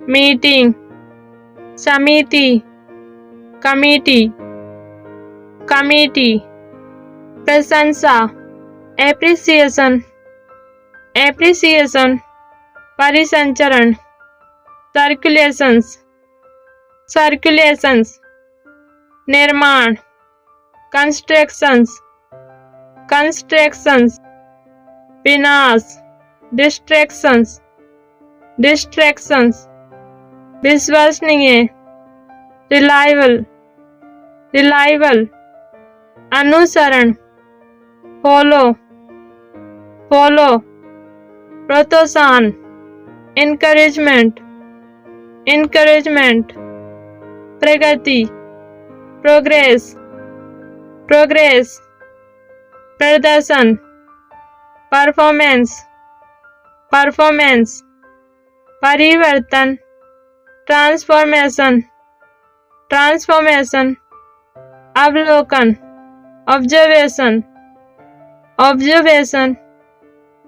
Speaker 1: मीटिंग, समिति, कमिटी, कमिटी, प्रशंसा, एप्रिसिएशन, एप्रिसिएशन, परिसंचरण, सर्कुलेशंस, सर्कुलेशंस, निर्माण, कंस्ट्रक्शंस, कंस्ट्रक्शंस, विनाश, डिस्ट्रैक्शंस, डिस्ट्रैक्शंस, विश्वसनीय, रिलायबल, रिलायबल, अनुसरण, फॉलो, फॉलो, प्रोत्साहन, इनकरेजमेंट, इनकरेजमेंट, प्रगति, प्रोग्रेस, प्रोग्रेस, प्रदर्शन, परफॉर्मेंस, परफॉर्मेंस, परिवर्तन, ट्रांसफॉर्मेशन, ट्रांसफॉर्मेशन, अवलोकन, ऑब्जर्वेशन, ऑब्जर्वेशन,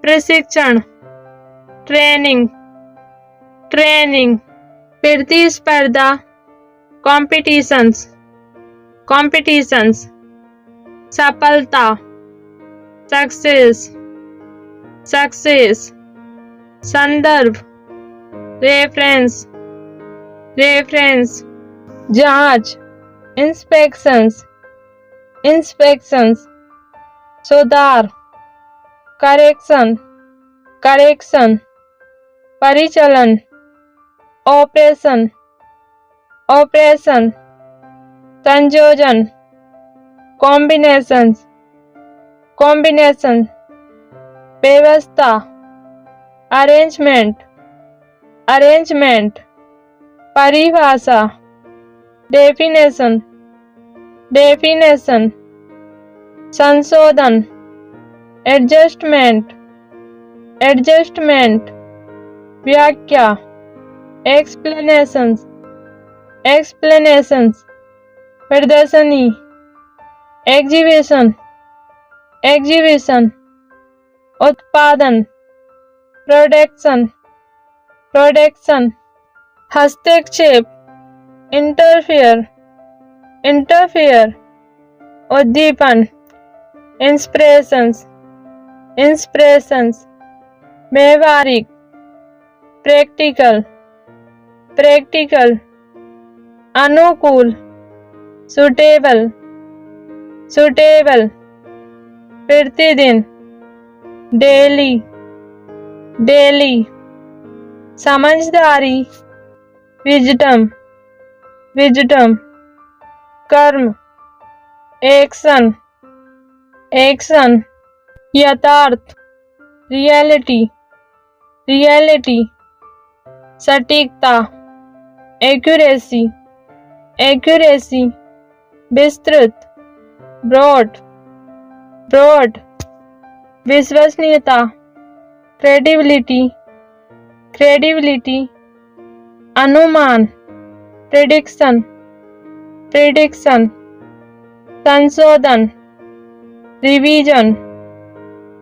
Speaker 1: प्रशिक्षण, ट्रेनिंग, ट्रेनिंग, प्रतिस्पर्धा, कॉम्पिटिशंस, कॉम्पिटिशंस, सफलता, सक्सेस, सक्सेस, संदर्भ, रेफरेंस, रेफरेंस, जांच, इंस्पेक्शंस, इंस्पेक्शंस, सुधार, करेक्शन, करेक्शन, परिचालन, ऑपरेशन, ऑपरेशन, संयोजन, कॉम्बिनेशंस, कॉम्बिनेशन, व्यवस्था, अरेंजमेंट, अरेंजमेंट, परिभाषा, डेफिनेशन, डेफिनेशन, संशोधन, एडजस्टमेंट, एडजस्टमेंट, व्याख्या, एक्सप्लेनेशंस, एक्सप्लेनेशंस, प्रदर्शनी, एग्जीबिशन, एग्जीबिशन, उत्पादन, प्रोडक्शन, प्रोडक्शन, हस्तक्षेप, इंटरफेयर, इंटरफेयर, उद्दीपन, इंस्पिरेशंस, इंस्पिरेशंस, व्यवहारिक, प्रैक्टिकल, प्रैक्टिकल, अनुकूल, सुटेबल, सुटेबल, प्रतिदिन, डेली, डेली, समझदारी, विजडम, विजडम, कर्म, एक्शन, एक्शन, यथार्थ, रियलिटी, रियलिटी, सटीकता, एक्यूरेसी, एक्यूरेसी, विस्तृत, ब्रॉड, ब्रॉड, विश्वसनीयता, क्रेडिबिलिटी, क्रेडिबिलिटी, अनुमान, प्रेडिक्शन, प्रेडिक्शन, संशोधन, रिवीजन,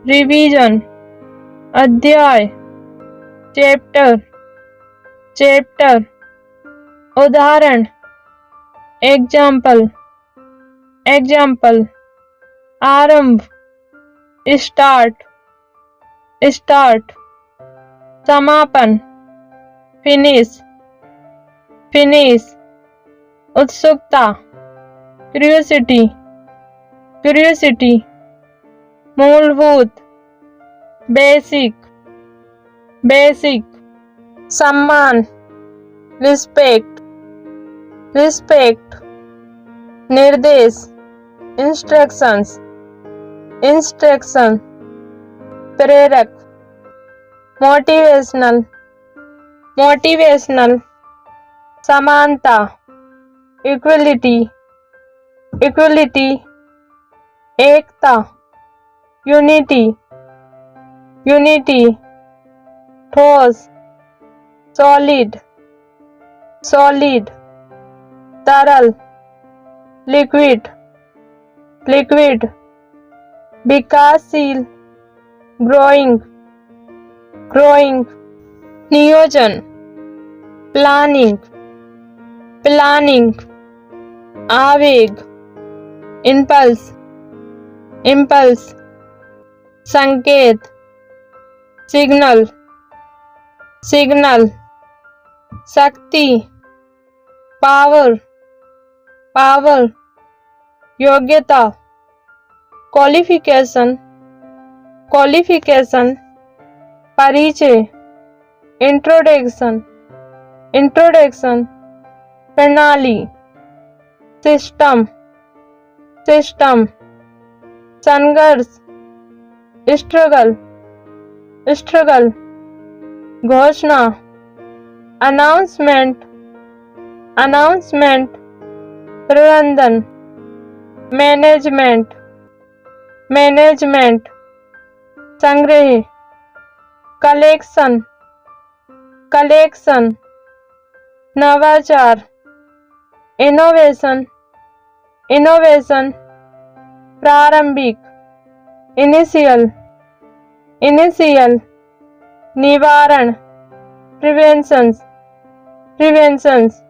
Speaker 1: रिवीजन, अध्याय, चैप्टर, चैप्टर, उदाहरण, एग्जाम्पल, एग्जाम्पल, आरंभ, स्टार्ट, स्टार्ट, समापन, फिनिश, फिनिश, उत्सुकता, क्यूरियोसिटी, क्यूरियोसिटी, मूलभूत, बेसिक, बेसिक, सम्मान, रिस्पेक्ट, रिस्पेक्ट, निर्देश, इंस्ट्रक्शंस, इंस्ट्रक्शन, प्रेरक, मोटिवेशनल, मोटिवेशनल, समानता, इक्वलिटी, इक्वलिटी, एकता, यूनिटी, यूनिटी, ठोस, सॉलिड, सॉलिड, तरल, लिक्विड, लिक्विड, विकासशील, ग्रोइंग, ग्रोइंग, नियोजन, प्लानिंग, प्लानिंग, आवेग, इम्पल्स, इम्पल्स, संकेत, सिग्नल, सिग्नल, शक्ति, पावर, पावर, योग्यता, क्वालिफिकेशन, क्वालिफिकेशन, परिचय, इंट्रोडक्शन, इंट्रोडक्शन, प्रणाली, सिस्टम, सिस्टम, संघर्ष, स्ट्रगल, स्ट्रगल, घोषणा, अनाउंसमेंट, अनाउंसमेंट, प्रबंधन, मैनेजमेंट, मैनेजमेंट, संग्रह, कलेक्शन, कलेक्शन, नवाचार, इनोवेशन, इनोवेशन, प्रारंभिक, इनिशियल, इनिशियल, निवारण, प्रिवेंशंस, प्रिवेंशंस,